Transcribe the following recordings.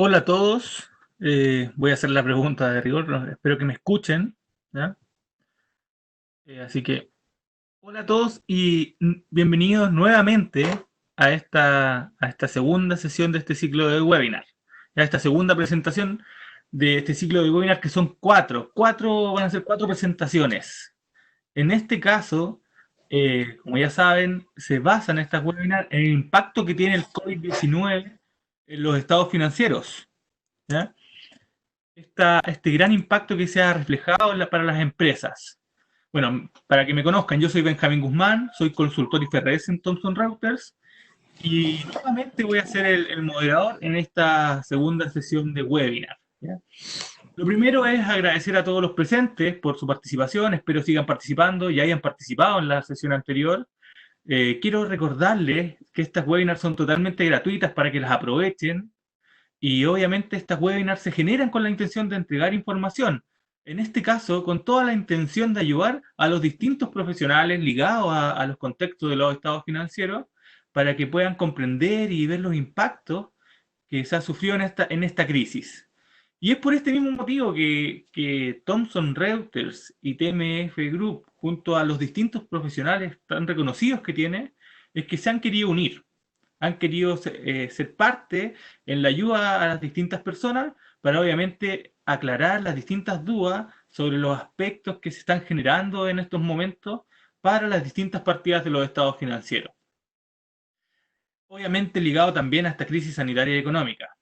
Hola a todos. Voy a hacer la pregunta de rigor. Espero que me escuchen. ¿Ya? Así que, hola a todos y bienvenidos nuevamente a esta segunda sesión de este ciclo de webinar. A esta segunda presentación de este ciclo de webinar que son cuatro. Van a ser cuatro presentaciones. En este caso, como ya saben, se basan estas webinars en el impacto que tiene el COVID-19 en los estados financieros. ¿Ya? Este gran impacto que se ha reflejado para las empresas. Bueno, para que me conozcan, yo soy Benjamín Guzmán, soy consultor IFRS en Thomson Reuters y nuevamente voy a ser el moderador en esta segunda sesión de webinar. ¿Ya? Lo primero es agradecer a todos los presentes por su participación, espero sigan participando y hayan participado en la sesión anterior. Quiero recordarles que estas webinars son totalmente gratuitas para que las aprovechen. Y obviamente estas webinars se generan con la intención de entregar información, en este caso con toda la intención de ayudar a los distintos profesionales ligados a los contextos de los estados financieros para que puedan comprender y ver los impactos que se ha sufrido en esta crisis. Y es por este mismo motivo que Thomson Reuters y TMF Group, junto a los distintos profesionales tan reconocidos que tiene, es que se han querido unir, han querido ser parte en la ayuda a las distintas personas para obviamente aclarar las distintas dudas sobre los aspectos que se están generando en estos momentos para las distintas partidas de los estados financieros. Obviamente ligado también a esta crisis sanitaria y económica.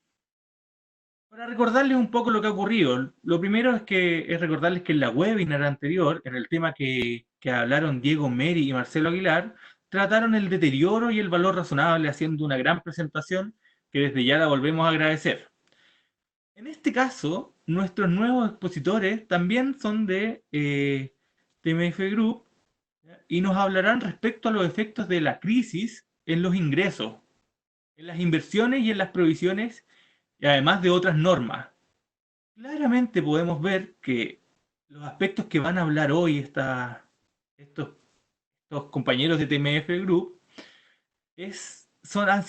Para recordarles un poco lo que ha ocurrido, lo primero es recordarles que en la webinar anterior, en el tema que hablaron Diego Meri y Marcelo Aguilar, trataron el deterioro y el valor razonable haciendo una gran presentación que desde ya la volvemos a agradecer. En este caso, nuestros nuevos expositores también son de TMF Group, ¿ya? Y nos hablarán respecto a los efectos de la crisis en los ingresos, en las inversiones y en las provisiones, y además de otras normas. Claramente podemos ver que los aspectos que van a hablar hoy estos, estos compañeros de TMF Group han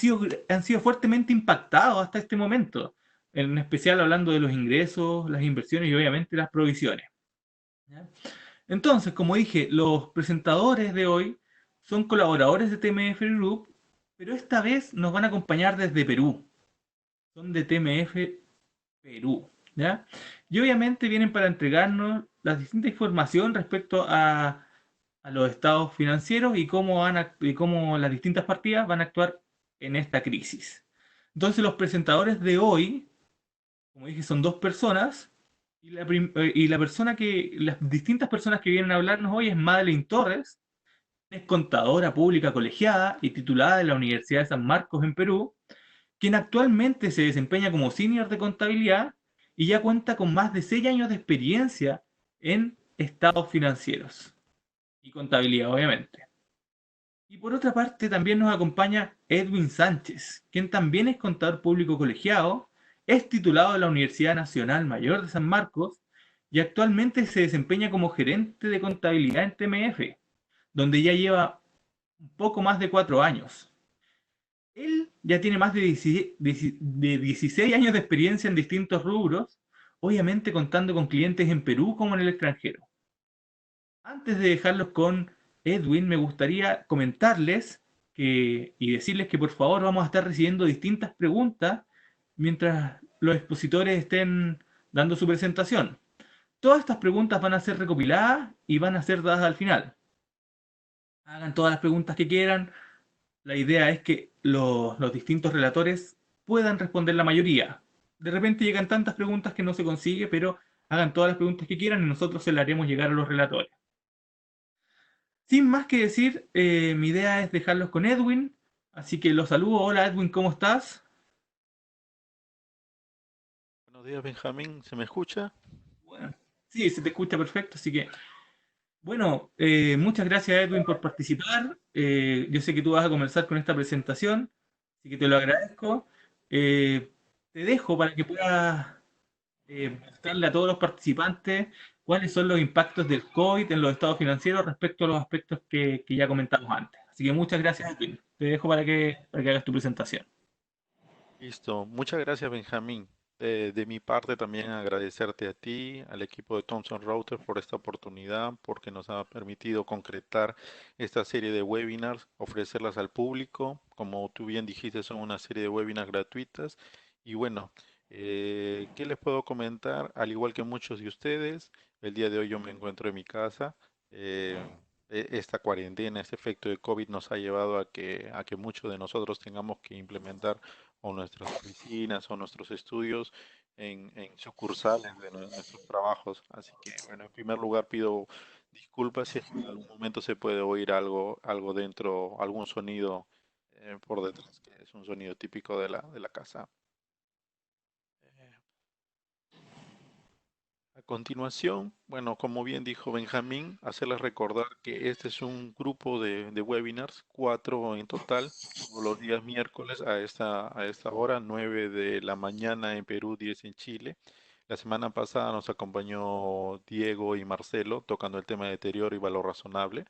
sido fuertemente impactados hasta este momento, en especial hablando de los ingresos, las inversiones y obviamente las provisiones. ¿Ya? Entonces, como dije, los presentadores de hoy son colaboradores de TMF Group, pero esta vez nos van a acompañar desde Perú. Son de TMF Perú, ¿ya? Y obviamente vienen para entregarnos la distinta información respecto a los estados financieros y cómo las distintas partidas van a actuar en esta crisis. Entonces los presentadores de hoy, como dije, son dos personas las distintas personas que vienen a hablarnos hoy es Madeleine Torres, es contadora pública colegiada y titulada de la Universidad de San Marcos en Perú, quien actualmente se desempeña como senior de contabilidad y ya cuenta con más de 6 años de experiencia en estados financieros y contabilidad, obviamente. Y por otra parte, también nos acompaña Edwin Sánchez, quien también es contador público colegiado, es titulado de la Universidad Nacional Mayor de San Marcos y actualmente se desempeña como gerente de contabilidad en TMF, donde ya lleva un poco más de 4 años. Él ya tiene más de 16 años de experiencia en distintos rubros, obviamente contando con clientes en Perú como en el extranjero. Antes de dejarlos con Edwin, me gustaría comentarles y decirles que por favor vamos a estar recibiendo distintas preguntas mientras los expositores estén dando su presentación. Todas estas preguntas van a ser recopiladas y van a ser dadas al final. Hagan todas las preguntas que quieran. La idea es que los distintos relatores puedan responder la mayoría. De repente llegan tantas preguntas que no se consigue, pero hagan todas las preguntas que quieran y nosotros se las haremos llegar a los relatores. Sin más que decir, mi idea es dejarlos con Edwin, así que los saludo. Hola Edwin, ¿cómo estás? Buenos días, Benjamín. ¿Se me escucha? Bueno, sí, se te escucha perfecto, así que, bueno, muchas gracias Edwin por participar. Yo sé que tú vas a comenzar con esta presentación, así que te lo agradezco. Eh, Te dejo para que puedas mostrarle a todos los participantes cuáles son los impactos del COVID en los estados financieros respecto a los aspectos que ya comentamos antes. Así que muchas gracias, Edwin. Te dejo para que hagas tu presentación. Listo. Muchas gracias, Benjamín. De mi parte también agradecerte a ti, al equipo de Thomson Reuters por esta oportunidad, porque nos ha permitido concretar esta serie de webinars, ofrecerlas al público. Como tú bien dijiste, son una serie de webinars gratuitas. Y bueno, ¿qué les puedo comentar? Al igual que muchos de ustedes, el día de hoy yo me encuentro en mi casa. eh, Esta cuarentena, este efecto de COVID nos ha llevado a que muchos de nosotros tengamos que implementar o nuestras oficinas o nuestros estudios en sucursales de nuestros trabajos. Así que, bueno, en primer lugar pido disculpas si en algún momento se puede oír algo dentro, algún sonido por detrás, que es un sonido típico de de la casa. Eh, A continuación, bueno, como bien dijo Benjamín, hacerles recordar que este es un grupo de webinars, cuatro en total, todos los días miércoles a esta hora, 9 de la mañana en Perú, 10 en Chile. La semana pasada nos acompañó Diego y Marcelo tocando el tema de deterioro y valor razonable.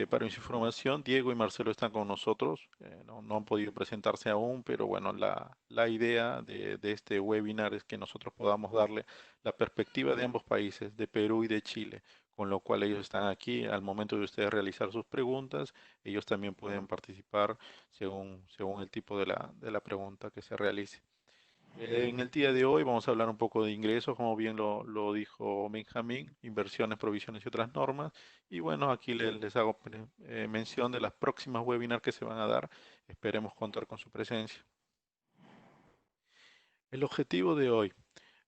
Para su información, Diego y Marcelo están con nosotros. No han podido presentarse aún, pero bueno, la idea de este webinar es que nosotros podamos darle la perspectiva de ambos países, de Perú y de Chile, con lo cual ellos están aquí. Al momento de ustedes realizar sus preguntas, ellos también pueden participar según el tipo de de la pregunta que se realice. En el día de hoy vamos a hablar un poco de ingresos, como bien lo dijo Benjamín, inversiones, provisiones y otras normas. Y bueno, aquí les hago mención de las próximas webinars que se van a dar. Esperemos contar con su presencia. El objetivo de hoy,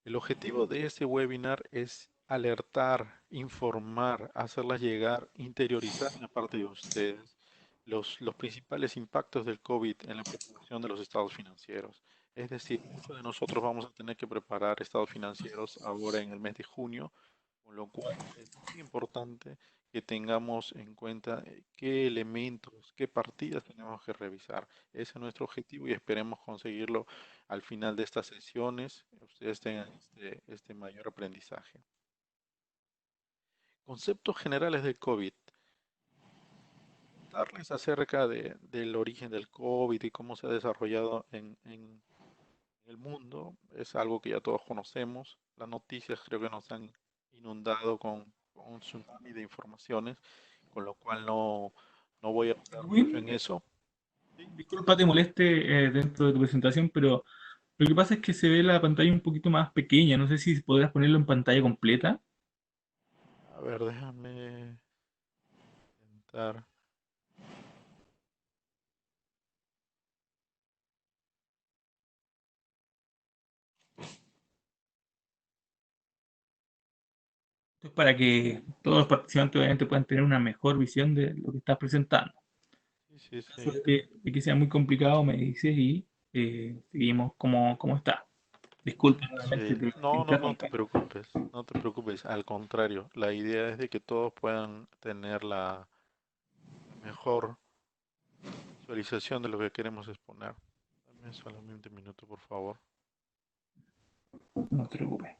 el objetivo de este webinar es alertar, informar, hacerlas llegar, interiorizar en la parte de ustedes los principales impactos del COVID en la preparación de los estados financieros. Es decir, muchos de nosotros vamos a tener que preparar estados financieros ahora en el mes de junio, con lo cual es muy importante que tengamos en cuenta qué elementos, qué partidas tenemos que revisar. Ese es nuestro objetivo y esperemos conseguirlo al final de estas sesiones. Ustedes tengan este mayor aprendizaje. Conceptos generales del COVID. Darles acerca del origen del COVID y cómo se ha desarrollado en el mundo es algo que ya todos conocemos. Las noticias creo que nos han inundado con un tsunami de informaciones, con lo cual no voy a hablar mucho en Edwin, eso. Sí, disculpa te moleste dentro de tu presentación, pero lo que pasa es que se ve la pantalla un poquito más pequeña. No sé si podrás ponerlo en pantalla completa. a ver, déjame intentar. Esto es para que todos los participantes obviamente puedan tener una mejor visión de lo que estás presentando. Sí, sí, En caso sí. de que sea muy complicado, me dices y seguimos como está. Disculpa nuevamente, Sí, te no te interrumpí. preocupes, no te preocupes. Al contrario, la idea es de que todos puedan tener la mejor visualización de lo que queremos exponer. Dame solamente un minuto, por favor. No te preocupes.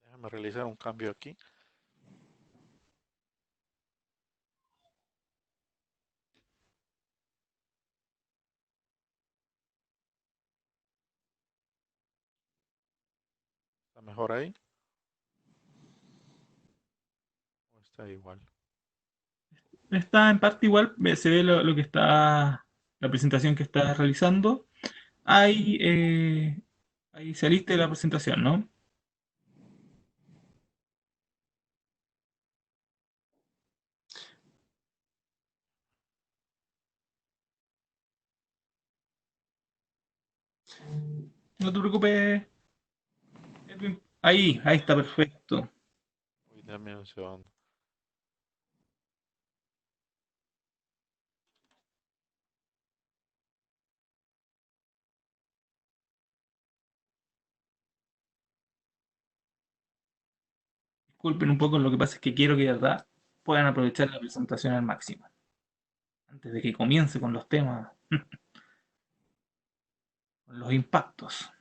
Déjame realizar un cambio aquí. ¿Está mejor ahí o está igual? Está en parte igual, se ve lo que está, la presentación que estás realizando. Ahí, ahí saliste de la presentación, ¿no? No te preocupes, Edwin. Ahí está perfecto. Uy, dame un segundo. Disculpen un poco, lo que pasa es que quiero que de verdad puedan aprovechar la presentación al máximo. Antes de que comience con los temas, con los impactos.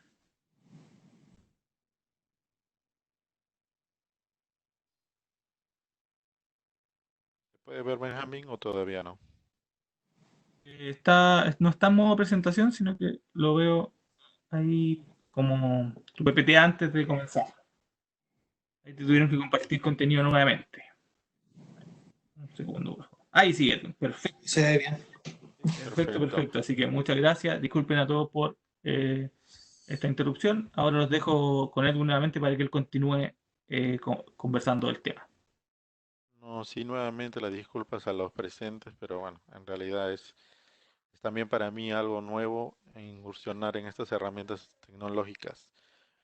¿Se puede ver Benjamín o todavía no? No está en modo presentación, sino que lo veo ahí como tu PPT antes de comenzar. Ahí te tuvieron que compartir contenido nuevamente. Un segundo, por favor. Ahí sí, Edwin. Perfecto, Se ve bien. perfecto, Perfecto. perfecto. Así que muchas gracias. Disculpen a todos por esta interrupción. Ahora los dejo con Edwin nuevamente para que él continúe conversando del tema. No, sí, nuevamente las disculpas a los presentes, pero bueno, en realidad es también para mí algo nuevo incursionar en estas herramientas tecnológicas.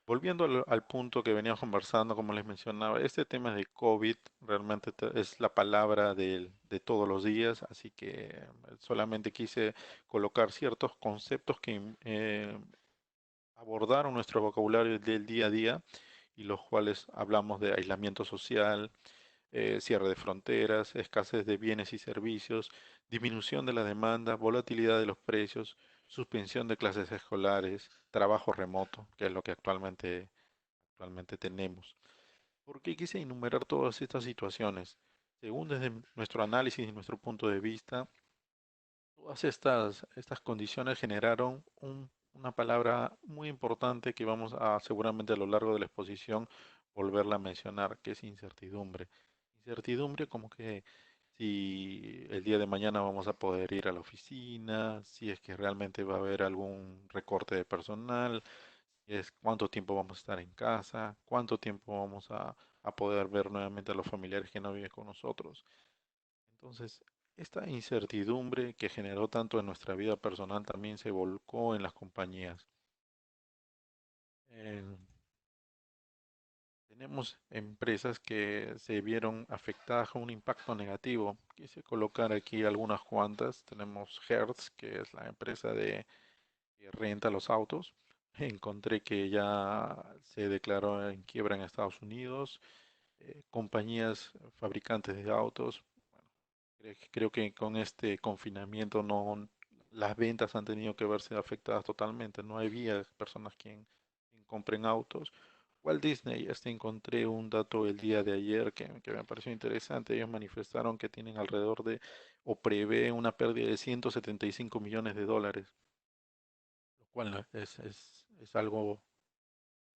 Volviendo al punto que veníamos conversando, como les mencionaba, este tema de COVID realmente es la palabra de todos los días, así que solamente quise colocar ciertos conceptos que abordaron nuestro vocabulario del día a día y los cuales hablamos de aislamiento social, cierre de fronteras, escasez de bienes y servicios, disminución de la demanda, volatilidad de los precios, suspensión de clases escolares, trabajo remoto, que es lo que actualmente tenemos. ¿Por qué quise enumerar todas estas situaciones? Según desde nuestro análisis y nuestro punto de vista, todas estas condiciones generaron una palabra muy importante que vamos a seguramente a lo largo de la exposición volverla a mencionar, que es incertidumbre. Incertidumbre como que si el día de mañana vamos a poder ir a la oficina, si es que realmente va a haber algún recorte de personal, es cuánto tiempo vamos a estar en casa, cuánto tiempo vamos a poder ver nuevamente a los familiares que no viven con nosotros. Entonces, esta incertidumbre que generó tanto en nuestra vida personal también se volcó en las compañías. Eh, Tenemos empresas que se vieron afectadas con un impacto negativo. Quise colocar aquí algunas cuantas. Tenemos Hertz, que es la empresa que renta los autos. Encontré que ya se declaró en quiebra en Estados Unidos. Compañías fabricantes de autos. Creo que con este confinamiento no, las ventas han tenido que verse afectadas totalmente. No había personas quien compren autos. Walt Disney, encontré un dato el día de ayer que me pareció interesante. Ellos manifestaron que tienen alrededor de, o prevé una pérdida de 175 millones de dólares, lo cual es algo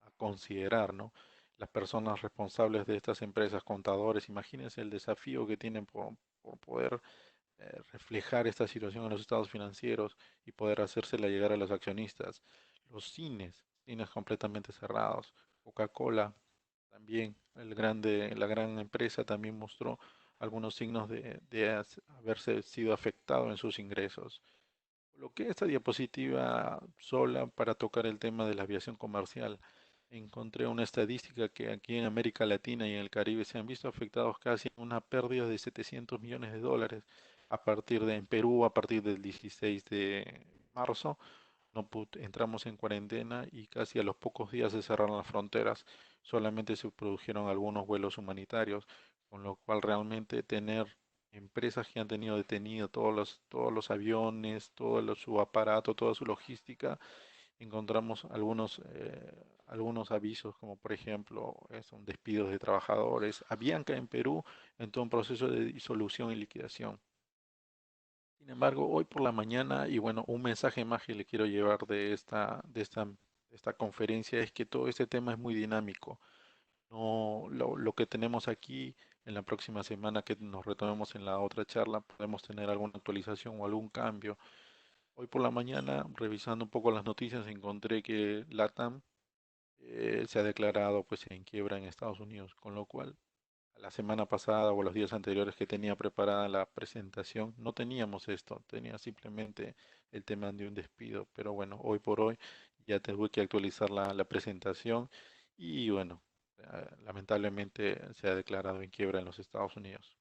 a considerar, ¿no? Las personas responsables de estas empresas, contadores, imagínense el desafío que tienen por poder reflejar esta situación en los estados financieros y poder hacérsela llegar a los accionistas. Los cines completamente cerrados. Coca-Cola también, la gran empresa también mostró algunos signos de haberse sido afectado en sus ingresos. Coloqué esta diapositiva sola para tocar el tema de la aviación comercial. Encontré una estadística que aquí en América Latina y en el Caribe se han visto afectados casi en una pérdida de 700 millones de dólares en Perú, a partir del 16 de marzo, no entramos en cuarentena y casi a los pocos días se cerraron las fronteras, solamente se produjeron algunos vuelos humanitarios, con lo cual realmente tener empresas que han tenido detenido todos los aviones, su aparato, toda su logística, encontramos algunos avisos, como por ejemplo son despidos de trabajadores. Avianca en Perú entró en proceso de disolución y liquidación. Sin embargo, hoy por la mañana, y bueno, un mensaje más que le quiero llevar de esta conferencia es que todo este tema es muy dinámico. No, lo que tenemos aquí en la próxima semana que nos retomemos en la otra charla, podemos tener alguna actualización o algún cambio. Hoy por la mañana, revisando un poco las noticias, encontré que LATAM se ha declarado pues en quiebra en Estados Unidos, con lo cual la semana pasada o los días anteriores que tenía preparada la presentación, no teníamos esto, tenía simplemente el tema de un despido, pero bueno, hoy por hoy ya tuve que actualizar la presentación y bueno, lamentablemente se ha declarado en quiebra en los Estados Unidos.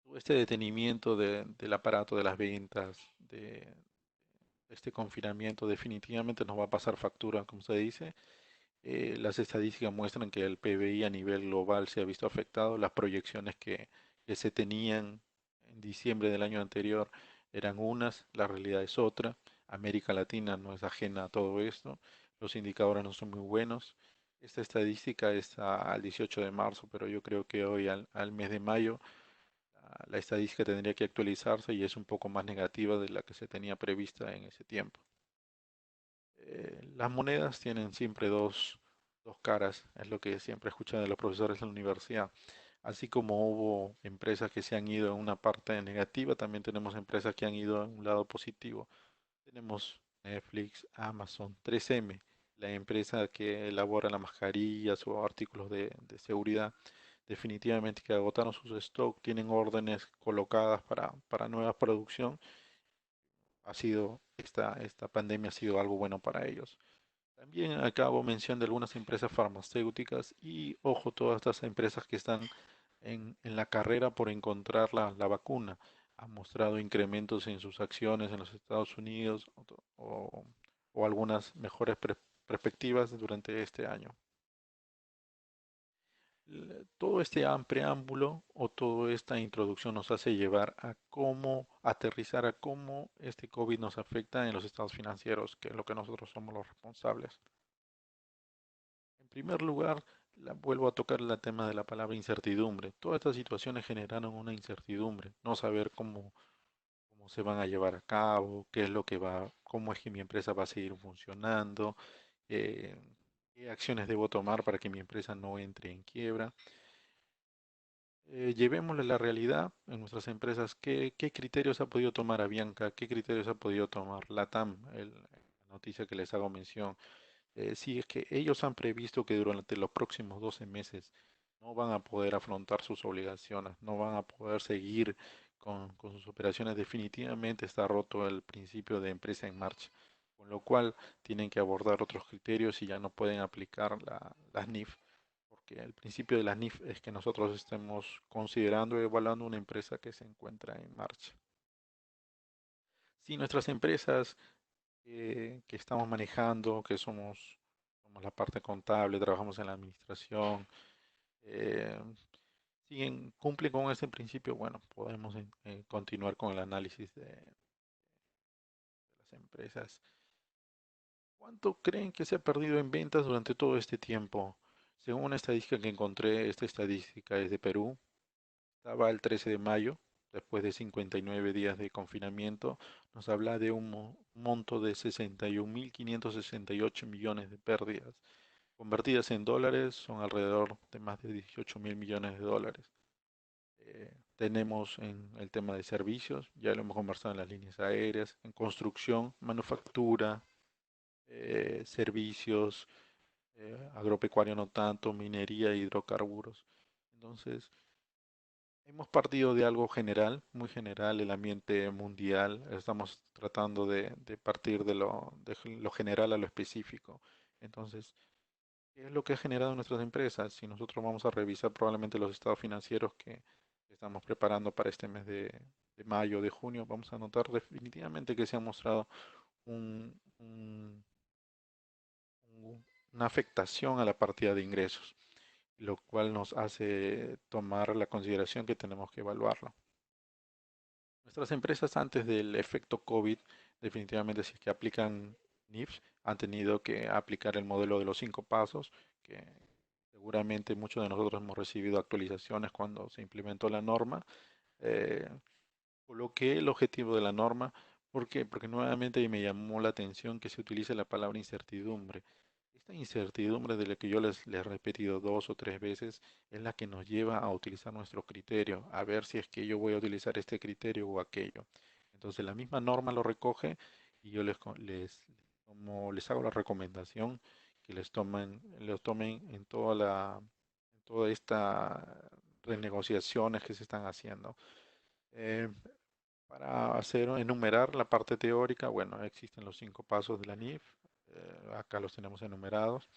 Todo este detenimiento del aparato de las ventas, de este confinamiento, definitivamente nos va a pasar factura, como se dice. Las estadísticas muestran que el PBI a nivel global se ha visto afectado. Las proyecciones que se tenían en diciembre del año anterior eran unas, la realidad es otra. América Latina no es ajena a todo esto. Los indicadores no son muy buenos. Esta estadística está al 18 de marzo, pero yo creo que hoy al mes de mayo la estadística tendría que actualizarse y es un poco más negativa de la que se tenía prevista en ese tiempo. Las monedas tienen siempre dos caras, es lo que siempre escuchan de los profesores en la universidad. Así como hubo empresas que se han ido en una parte negativa, también tenemos empresas que han ido en un lado positivo. Tenemos Netflix, Amazon, 3M, la empresa que elabora las mascarillas o artículos de seguridad. Definitivamente que agotaron sus stock, tienen órdenes colocadas para nueva producción. Esta pandemia ha sido algo bueno para ellos. También acabo mención de algunas empresas farmacéuticas y ojo, todas estas empresas que están en la carrera por encontrar la vacuna. Han mostrado incrementos en sus acciones en los Estados Unidos o algunas mejores perspectivas durante este año. Todo este preámbulo o toda esta introducción nos hace llevar a cómo aterrizar a cómo este COVID nos afecta en los estados financieros, que es lo que nosotros somos los responsables. En primer lugar, vuelvo a tocar el tema de la palabra incertidumbre. Todas estas situaciones generaron una incertidumbre, no saber cómo se van a llevar a cabo, qué es lo que va, cómo es que mi empresa va a seguir funcionando, eh, qué acciones debo tomar para que mi empresa no entre en quiebra. Llevémosle la realidad en nuestras empresas. ¿Qué criterios ha podido tomar Avianca? ¿Qué criterios ha podido tomar LATAM? La noticia que les hago mención. Si es que ellos han previsto que durante los próximos 12 meses no van a poder afrontar sus obligaciones, no van a poder seguir con sus operaciones, definitivamente está roto el principio de empresa en marcha, con lo cual tienen que abordar otros criterios y ya no pueden aplicar las NIF, porque el principio de las NIF es que nosotros estemos considerando y evaluando una empresa que se encuentra en marcha. Si nuestras empresas que estamos manejando, que somos la parte contable, trabajamos en la administración, eh, siguen, cumplen con ese principio, bueno, podemos continuar con el análisis de las empresas. ¿Cuánto creen que se ha perdido en ventas durante todo este tiempo? Según una estadística que encontré, esta estadística es de Perú, estaba el 13 de mayo, después de 59 días de confinamiento, nos habla de un monto de 61.568 millones de pérdidas. Convertidas en dólares, son alrededor de más de 18 mil millones de dólares. Tenemos en el tema de servicios, ya lo hemos conversado en las líneas aéreas, en construcción, manufactura, servicios, agropecuario no tanto, minería e hidrocarburos. Entonces, hemos partido de algo general, muy general, el ambiente mundial. Estamos tratando de partir de lo general a lo específico. Entonces, ¿qué es lo que ha generado nuestras empresas? Si nosotros vamos a revisar probablemente los estados financieros que estamos preparando para este mes de mayo, de junio, vamos a notar definitivamente que se ha mostrado un- un- una afectación a la partida de ingresos, lo cual nos hace tomar la consideración que tenemos que evaluarlo. Nuestras empresas antes del efecto COVID, definitivamente si es que aplican NIFs, han tenido que aplicar el modelo de los 5 pasos, que seguramente muchos de nosotros hemos recibido actualizaciones cuando se implementó la norma. Eh, Coloqué el objetivo de la norma. ¿Por qué? Porque nuevamente me llamó la atención que se utilice la palabra incertidumbre. Esta incertidumbre de la que yo les he repetido 2 o 3 veces es la que nos lleva a utilizar nuestro criterio, a ver si es que yo voy a utilizar este criterio o aquello. Entonces la misma norma lo recoge y yo les hago la recomendación que los tomen en toda esta renegociaciones que se están haciendo. Eh, para enumerar la parte teórica, bueno, existen los 5 pasos de la NIF, acá los tenemos enumerados.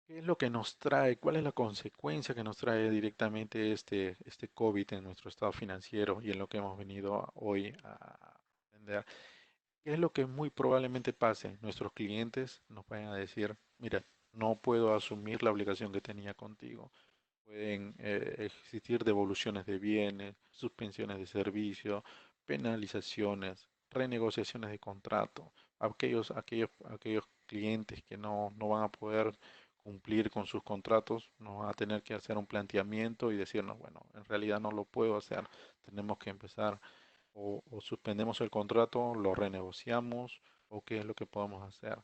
¿Qué es lo que nos trae? ¿Cuál es la consecuencia que nos trae directamente este COVID en nuestro estado financiero y en lo que hemos venido hoy a entender? ¿Qué es lo que muy probablemente pase? Nuestros clientes nos vayan a decir, mira, no puedo asumir la obligación que tenía contigo. Pueden existir devoluciones de bienes, suspensiones de servicio, penalizaciones, renegociaciones de contrato. Aquellos clientes que no van a poder cumplir con sus contratos, nos va a tener que hacer un planteamiento y decirnos, bueno, en realidad no lo puedo hacer, tenemos que empezar o suspendemos el contrato, lo renegociamos o qué es lo que podemos hacer.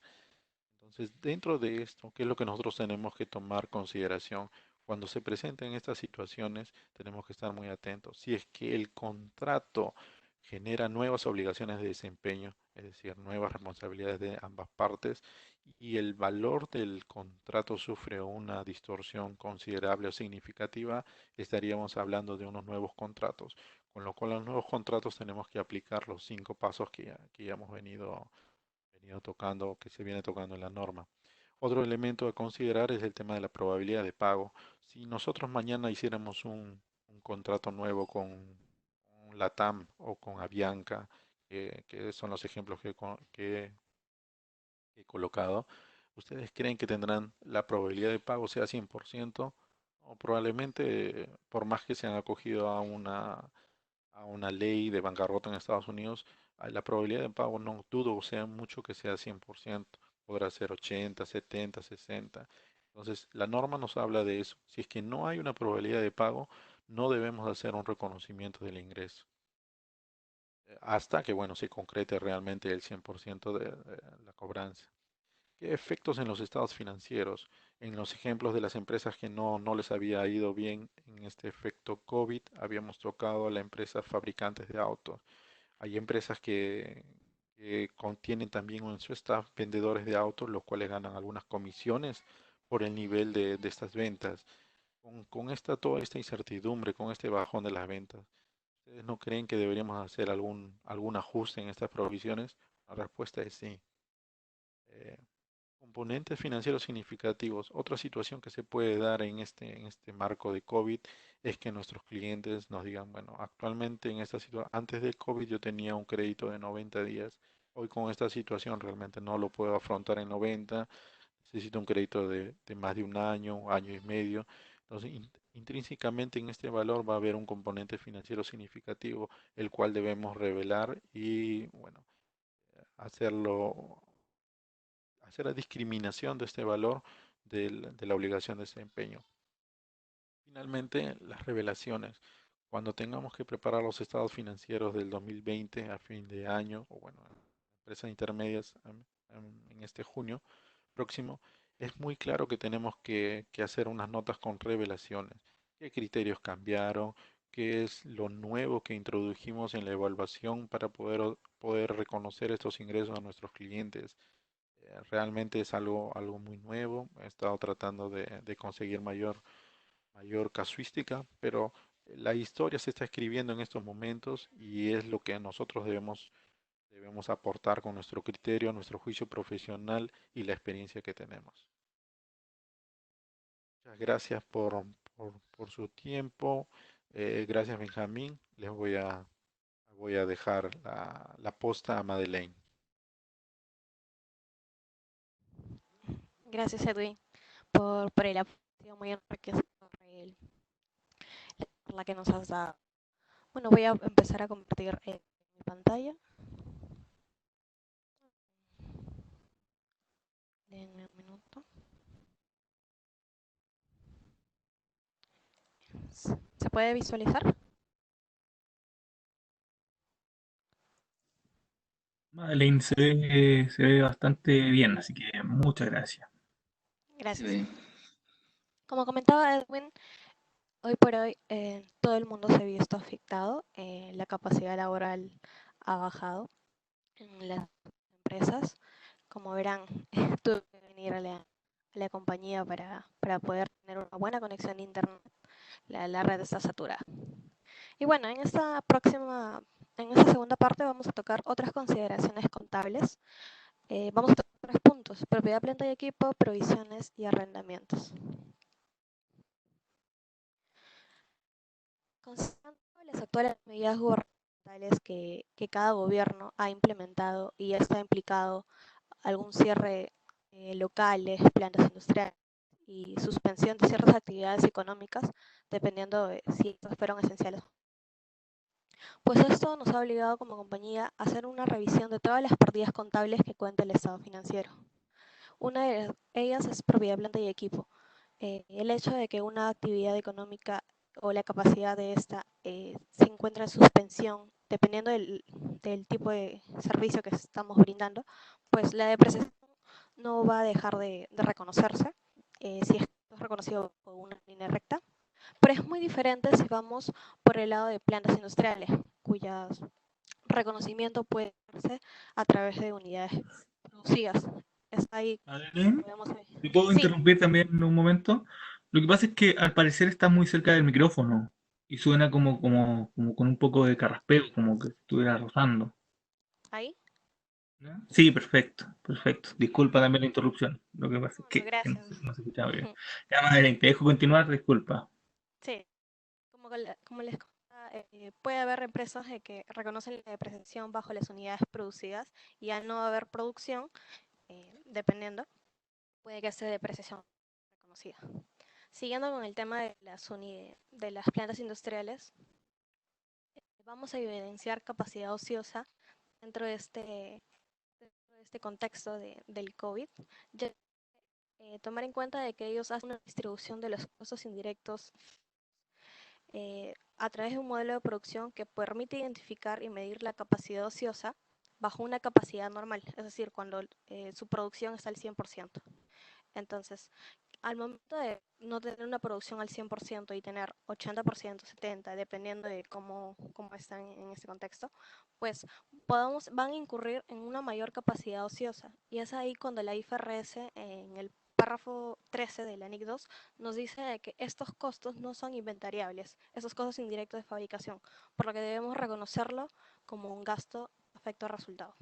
Entonces, dentro de esto, ¿qué es lo que nosotros tenemos que tomar consideración? Cuando se presenten estas situaciones, tenemos que estar muy atentos. Si es que el contrato genera nuevas obligaciones de desempeño, es decir, nuevas responsabilidades de ambas partes, y el valor del contrato sufre una distorsión considerable o significativa, estaríamos hablando de unos nuevos contratos. Con lo cual, a los nuevos contratos tenemos que aplicar los 5 pasos que ya hemos venido tocando, que se viene tocando en la norma. Otro elemento a considerar es el tema de la probabilidad de pago. Si nosotros mañana hiciéramos un contrato nuevo con Latam o con Avianca, que son los ejemplos que he colocado, ¿ustedes creen que tendrán la probabilidad de pago sea 100%? O probablemente, por más que se han acogido a una ley de bancarrota en Estados Unidos, la probabilidad de pago no dudo sea mucho que sea 100%, podrá ser 80, 70, 60. Entonces, la norma nos habla de eso. Si es que no hay una probabilidad de pago, no debemos hacer un reconocimiento del ingreso, hasta que, bueno, se concrete realmente el 100% de la cobranza. ¿Qué efectos en los estados financieros? En los ejemplos de las empresas que no les había ido bien en este efecto COVID, habíamos tocado a la empresa fabricantes de autos. Hay empresas que contienen también en su staff vendedores de autos, los cuales ganan algunas comisiones por el nivel de estas ventas. Con toda esta incertidumbre, con este bajón de las ventas, ¿ustedes no creen que deberíamos hacer algún ajuste en estas provisiones? La respuesta es sí. Eh, Componentes financieros significativos. Otra situación que se puede dar en este marco de COVID es que nuestros clientes nos digan, bueno, actualmente en esta situación, antes del COVID yo tenía un crédito de 90 días. Hoy con esta situación realmente no lo puedo afrontar en 90. Necesito un crédito de más de un año, año y medio. Entonces, intrínsecamente en este valor va a haber un componente financiero significativo, el cual debemos revelar y, bueno, hacerlo hacer la discriminación de este valor de la obligación de desempeño. Finalmente, las revelaciones. Cuando tengamos que preparar los estados financieros del 2020 a fin de año, o bueno, empresas intermedias en este junio próximo, es muy claro que tenemos que hacer unas notas con revelaciones. ¿Qué criterios cambiaron? ¿Qué es lo nuevo que introdujimos en la evaluación para poder reconocer estos ingresos a nuestros clientes? Realmente es algo muy nuevo. He estado tratando de conseguir mayor casuística, pero la historia se está escribiendo en estos momentos y es lo que nosotros debemos aportar con nuestro criterio, nuestro juicio profesional y la experiencia que tenemos. Muchas gracias por su tiempo. Gracias, Benjamín. Les voy a dejar la posta a Madeleine. Gracias, Edwin, por el apoyo muy enriquecedor, el- la que nos has dado. Bueno, voy a empezar a compartir mi pantalla. Denme un minuto. ¿Se puede visualizar? Madeleine se ve bastante bien, así que muchas gracias. Gracias. Como comentaba Edwin, hoy por hoy todo el mundo se ha visto afectado. La capacidad laboral ha bajado en las empresas. Como verán, tuve que venir a la compañía para poder tener una buena conexión de internet. La red está saturada. Y bueno, en esta segunda parte vamos a tocar otras consideraciones contables. Vamos a tocar 3 puntos: propiedad, planta y equipo, provisiones y arrendamientos. Considerando las actuales medidas gubernamentales que cada gobierno ha implementado y ya está implicado algún cierre locales, plantas industriales y suspensión de ciertas actividades económicas, dependiendo de si estas fueron esenciales. Pues esto nos ha obligado como compañía a hacer una revisión de todas las partidas contables que cuenta el estado financiero. Una de ellas es propiedad, planta y equipo. El hecho de que una actividad económica o la capacidad de esta se encuentra en suspensión, dependiendo del tipo de servicio que estamos brindando, pues la depreciación no va a dejar de reconocerse si es reconocido por una línea recta, pero es muy diferente si vamos por el lado de plantas industriales, cuyas reconocimiento puede hacerse a través de unidades producidas. Es ahí Adeline, podemos ver. ¿te puedo Sí, interrumpir también en un momento? Lo que pasa es que al parecer estás muy cerca del micrófono y suena como con un poco de carraspeo, como que estuviera rozando. ahí. ¿Ya? Sí, perfecto, perfecto. Disculpa también la interrupción. Lo que pasa es Bueno, que gracias. no se escuchaba bien. Ya, Madeline, te dejo continuar, disculpa. Sí, como les contaba, puede haber empresas que reconocen la depreciación bajo las unidades producidas y al no haber producción, dependiendo, puede que sea depreciación reconocida. Siguiendo con el tema de de las plantas industriales, vamos a evidenciar capacidad ociosa dentro dentro de este contexto del COVID, ya tomar en cuenta de que ellos hacen una distribución de los costos indirectos a través de un modelo de producción que permite identificar y medir la capacidad ociosa bajo una capacidad normal, es decir, cuando su producción está al 100%. Entonces, al momento de no tener una producción al 100% y tener 80%, 70%, dependiendo de cómo están en este contexto, pues van a incurrir en una mayor capacidad ociosa. Y es ahí cuando la IFRS, en el párrafo 13 de la NIC 2, nos dice de que estos costos no son inventariables, esos costos indirectos de fabricación, por lo que debemos reconocerlo como un gasto afecto al resultado.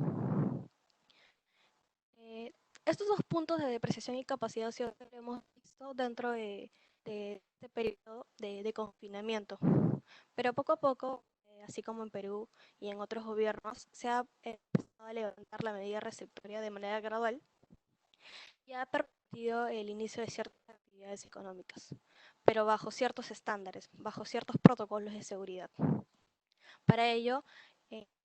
Eh, Estos dos puntos de depreciación y capacidad ociosa lo hemos visto dentro de este periodo de confinamiento, pero poco a poco, así como en Perú y en otros gobiernos, se ha empezado a levantar la medida receptoria de manera gradual y ha permitido el inicio de ciertas actividades económicas, pero bajo ciertos estándares, bajo ciertos protocolos de seguridad. Para ello,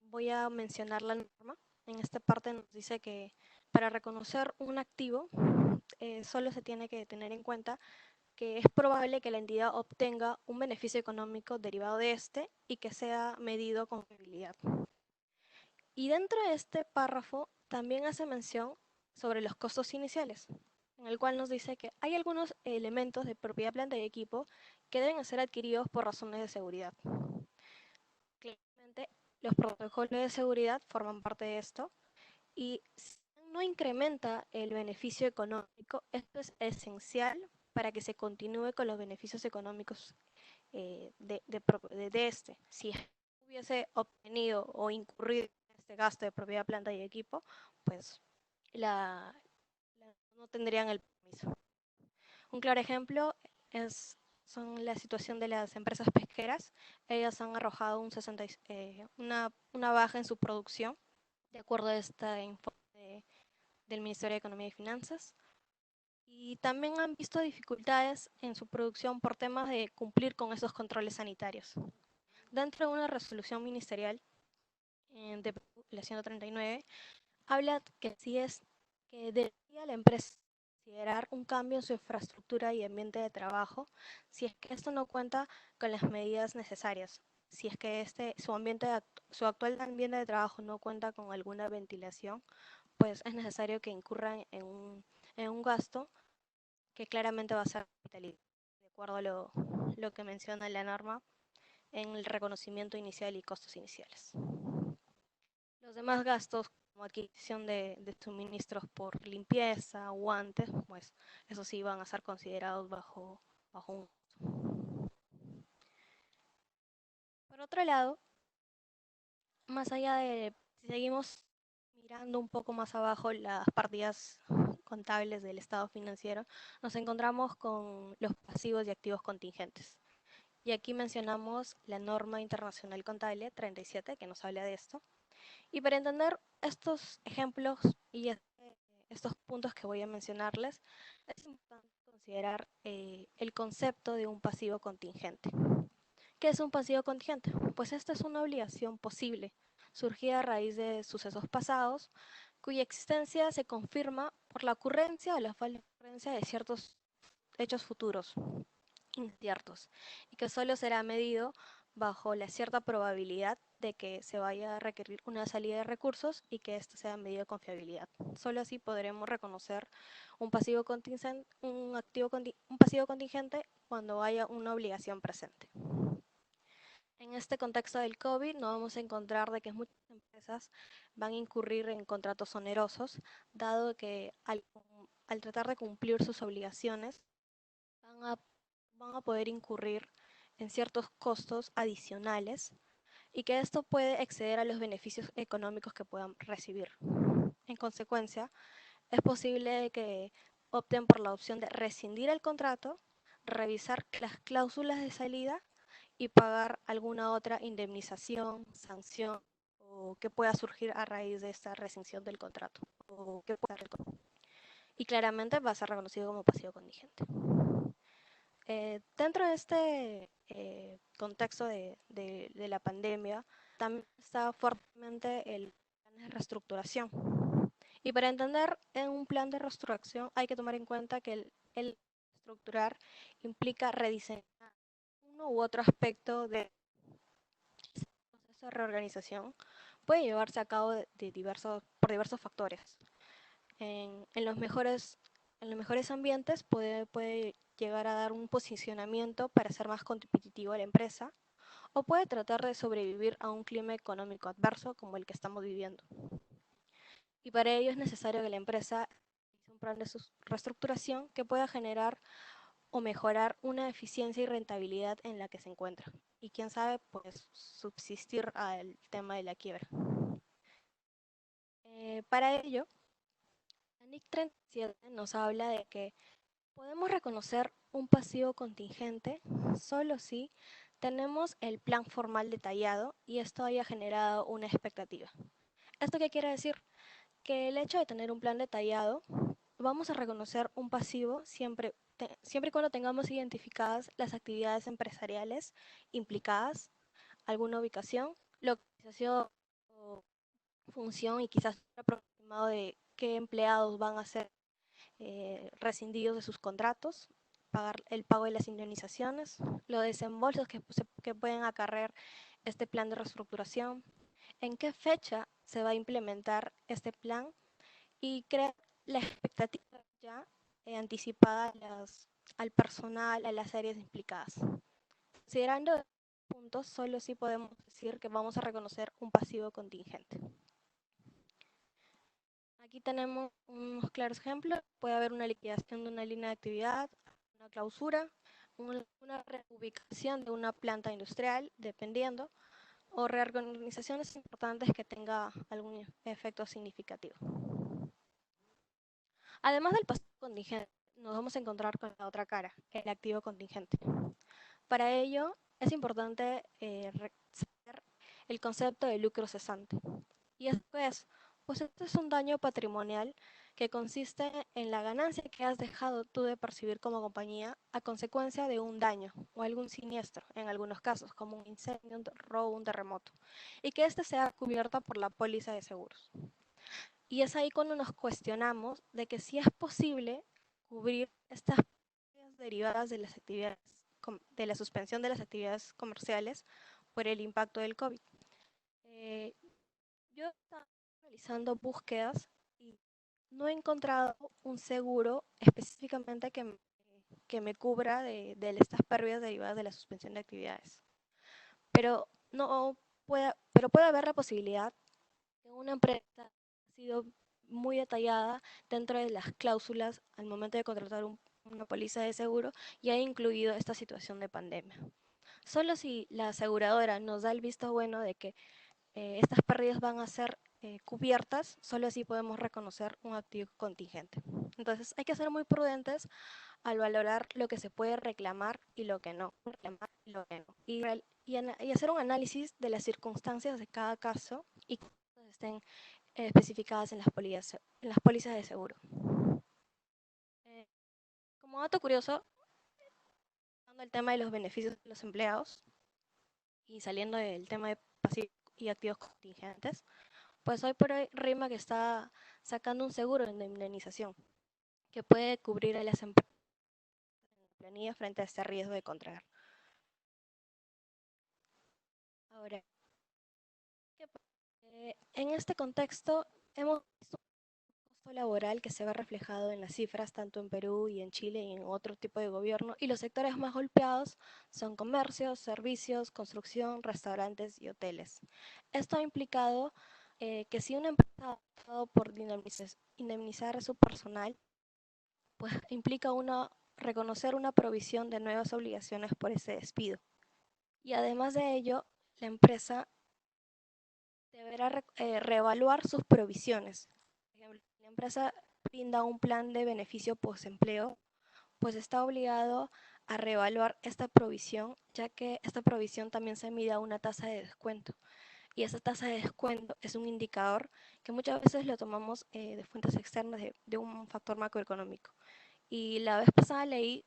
voy a mencionar la norma. En esta parte nos dice que para reconocer un activo, solo se tiene que tener en cuenta que es probable que la entidad obtenga un beneficio económico derivado de este y que sea medido con fiabilidad. Y dentro de este párrafo también hace mención sobre los costos iniciales, en el cual nos dice que hay algunos elementos de propiedad, planta y equipo que deben ser adquiridos por razones de seguridad. Claramente, los protocolos de seguridad forman parte de esto y si no incrementa el beneficio económico, esto es esencial para que se continúe con los beneficios económicos de este. Si hubiese obtenido o incurrido en este gasto de propiedad, planta y equipo, pues no tendrían el permiso. Un claro ejemplo son la situación de las empresas pesqueras. Ellas han arrojado una baja en su producción, de acuerdo a este informe del Ministerio de Economía y Finanzas. Y también han visto dificultades en su producción por temas de cumplir con esos controles sanitarios. Dentro de una resolución ministerial de la 139, habla que si es que debería la empresa considerar un cambio en su infraestructura y ambiente de trabajo si es que esto no cuenta con las medidas necesarias, si es que su actual ambiente de trabajo no cuenta con alguna ventilación, pues es necesario que incurran en un gasto que claramente va a ser hospitalidad, de acuerdo a lo que menciona la norma en el reconocimiento inicial y costos iniciales. Los demás gastos, como adquisición de suministros por limpieza, guantes, pues eso sí van a ser considerados bajo un gasto. Por otro lado, más allá de, si seguimos mirando un poco más abajo las partidas contables del estado financiero, nos encontramos con los pasivos y activos contingentes. Y aquí mencionamos la norma internacional contable 37, que nos habla de esto. Y para entender estos ejemplos y estos puntos que voy a mencionarles, es importante considerar el concepto de un pasivo contingente. ¿Qué es un pasivo contingente? Pues esta es una obligación posible, surgida a raíz de sucesos pasados, cuya existencia se confirma por la ocurrencia o la falta de ocurrencia de ciertos hechos futuros inciertos y que solo será medido bajo la cierta probabilidad de que se vaya a requerir una salida de recursos y que esto sea medido con fiabilidad. Solo así podremos reconocer un pasivo contingente, un pasivo contingente cuando haya una obligación presente. En este contexto del COVID nos vamos a encontrar de que muchas empresas van a incurrir en contratos onerosos, dado que al tratar de cumplir sus obligaciones van a, van a poder incurrir en ciertos costos adicionales y que esto puede exceder a los beneficios económicos que puedan recibir. En consecuencia, es posible que opten por la opción de rescindir el contrato, revisar las cláusulas de salida y pagar alguna otra indemnización, sanción o que pueda surgir a raíz de esta rescisión del contrato. Y claramente va a ser reconocido como pasivo contingente. Dentro de este contexto de la pandemia, también está fuertemente el plan de reestructuración. Y para entender en un plan de reestructuración hay que tomar en cuenta que el reestructurar implica rediseñar uno u otro aspecto de proceso de reorganización. Puede llevarse a cabo por diversos factores. En los mejores ambientes puede llegar a dar un posicionamiento para ser más competitivo a la empresa o puede tratar de sobrevivir a un clima económico adverso como el que estamos viviendo. Y para ello es necesario que la empresa realice un plan de reestructuración que pueda generar o mejorar una eficiencia y rentabilidad en la que se encuentra. Y quién sabe, pues subsistir al tema de la quiebra. Para ello, la NIC 37 nos habla de que podemos reconocer un pasivo contingente solo si tenemos el plan formal detallado y esto haya generado una expectativa. ¿Esto qué quiere decir? Que el hecho de tener un plan detallado, vamos a reconocer un pasivo siempre y cuando tengamos identificadas las actividades empresariales implicadas, alguna ubicación, localización o función y quizás un aproximado de qué empleados van a ser rescindidos de sus contratos, el pago de las indemnizaciones, los desembolsos que pueden acarrear este plan de reestructuración, en qué fecha se va a implementar este plan y crear la expectativa ya anticipada al personal, a las áreas implicadas. Considerando estos puntos, solo sí podemos decir que vamos a reconocer un pasivo contingente. Aquí tenemos unos claros ejemplos. Puede haber una liquidación de una línea de actividad, una clausura, una reubicación de una planta industrial, dependiendo, o reorganizaciones importantes que tenga algún efecto significativo. Además del pasivo contingente, nos vamos a encontrar con la otra cara, el activo contingente. Para ello, es importante saber el concepto de lucro cesante. ¿Y esto es? Pues esto es un daño patrimonial que consiste en la ganancia que has dejado tú de percibir como compañía a consecuencia de un daño o algún siniestro, en algunos casos, como un incendio, un robo, un terremoto, y que éste sea cubierta por la póliza de seguros. Y es ahí cuando nos cuestionamos de que si es posible cubrir estas pérdidas derivadas de las actividades, de la suspensión de las actividades comerciales por el impacto del COVID. Yo estaba realizando búsquedas y no he encontrado un seguro específicamente que me cubra de estas pérdidas derivadas de la suspensión de actividades. Pero puede haber la posibilidad de una empresa ha sido muy detallada dentro de las cláusulas al momento de contratar una póliza de seguro y ha incluido esta situación de pandemia. Solo si la aseguradora nos da el visto bueno de que estas pérdidas van a ser cubiertas, solo así podemos reconocer un activo contingente. Entonces hay que ser muy prudentes al valorar lo que se puede reclamar y lo que no. Y hacer un análisis de las circunstancias de cada caso y que estén especificadas en las pólizas de seguro. Como dato curioso, hablando del tema de los beneficios de los empleados y saliendo del tema de pasivos y activos contingentes, Pues hoy por hoy RIMAC está sacando un seguro de indemnización que puede cubrir a las empresas en la planilla frente a este riesgo de contraer. Ahora, en este contexto hemos visto un costo laboral que se ve reflejado en las cifras tanto en Perú y en Chile y en otro tipo de gobierno, y los sectores más golpeados son comercios, servicios, construcción, restaurantes y hoteles. Esto ha implicado que si una empresa ha optado por indemnizar a su personal, pues implica reconocer una provisión de nuevas obligaciones por ese despido. Y además de ello, la empresa deberá reevaluar sus provisiones. Por ejemplo, si la empresa brinda un plan de beneficio postempleo, pues está obligado a reevaluar esta provisión, ya que esta provisión también se mide a una tasa de descuento. Y esa tasa de descuento es un indicador que muchas veces lo tomamos de fuentes externas de un factor macroeconómico. Y la vez pasada leí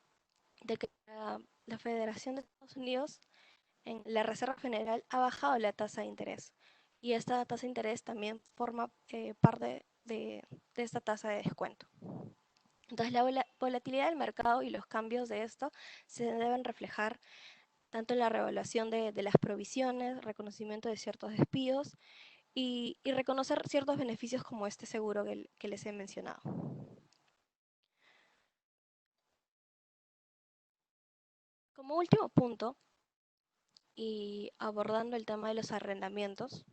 de que la Federación de Estados Unidos, en la Reserva Federal, ha bajado la tasa de interés. Y esta tasa de interés también forma parte de esta tasa de descuento. Entonces, la volatilidad del mercado y los cambios de esto se deben reflejar tanto en la revaluación de las provisiones, reconocimiento de ciertos despidos y reconocer ciertos beneficios como este seguro que les he mencionado. Como último punto, y abordando el tema de los arrendamientos,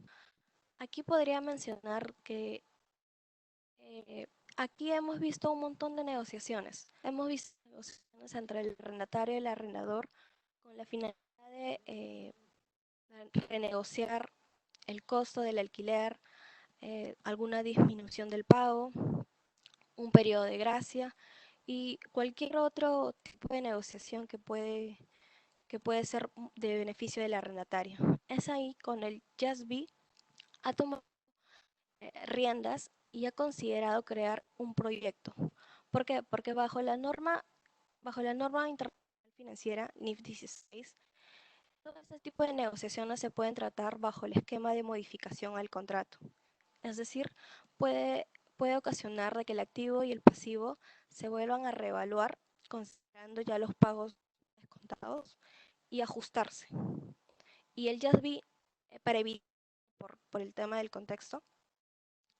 aquí podría mencionar que eh, aquí hemos visto un montón de negociaciones. Hemos visto negociaciones entre el arrendatario y el arrendador con la finalidad de renegociar el costo del alquiler, alguna disminución del pago, un periodo de gracia y cualquier otro tipo de negociación que puede ser de beneficio del arrendatario. Es ahí con el JASB ha tomado riendas y ha considerado crear un proyecto. ¿Por qué? Porque bajo la norma internacional financiera NIF 16, todo este tipo de negociaciones se pueden tratar bajo el esquema de modificación al contrato. Es decir, puede, puede ocasionar de que el activo y el pasivo se vuelvan a reevaluar considerando ya los pagos descontados y ajustarse. Y el JASB, para evitar por el tema del contexto,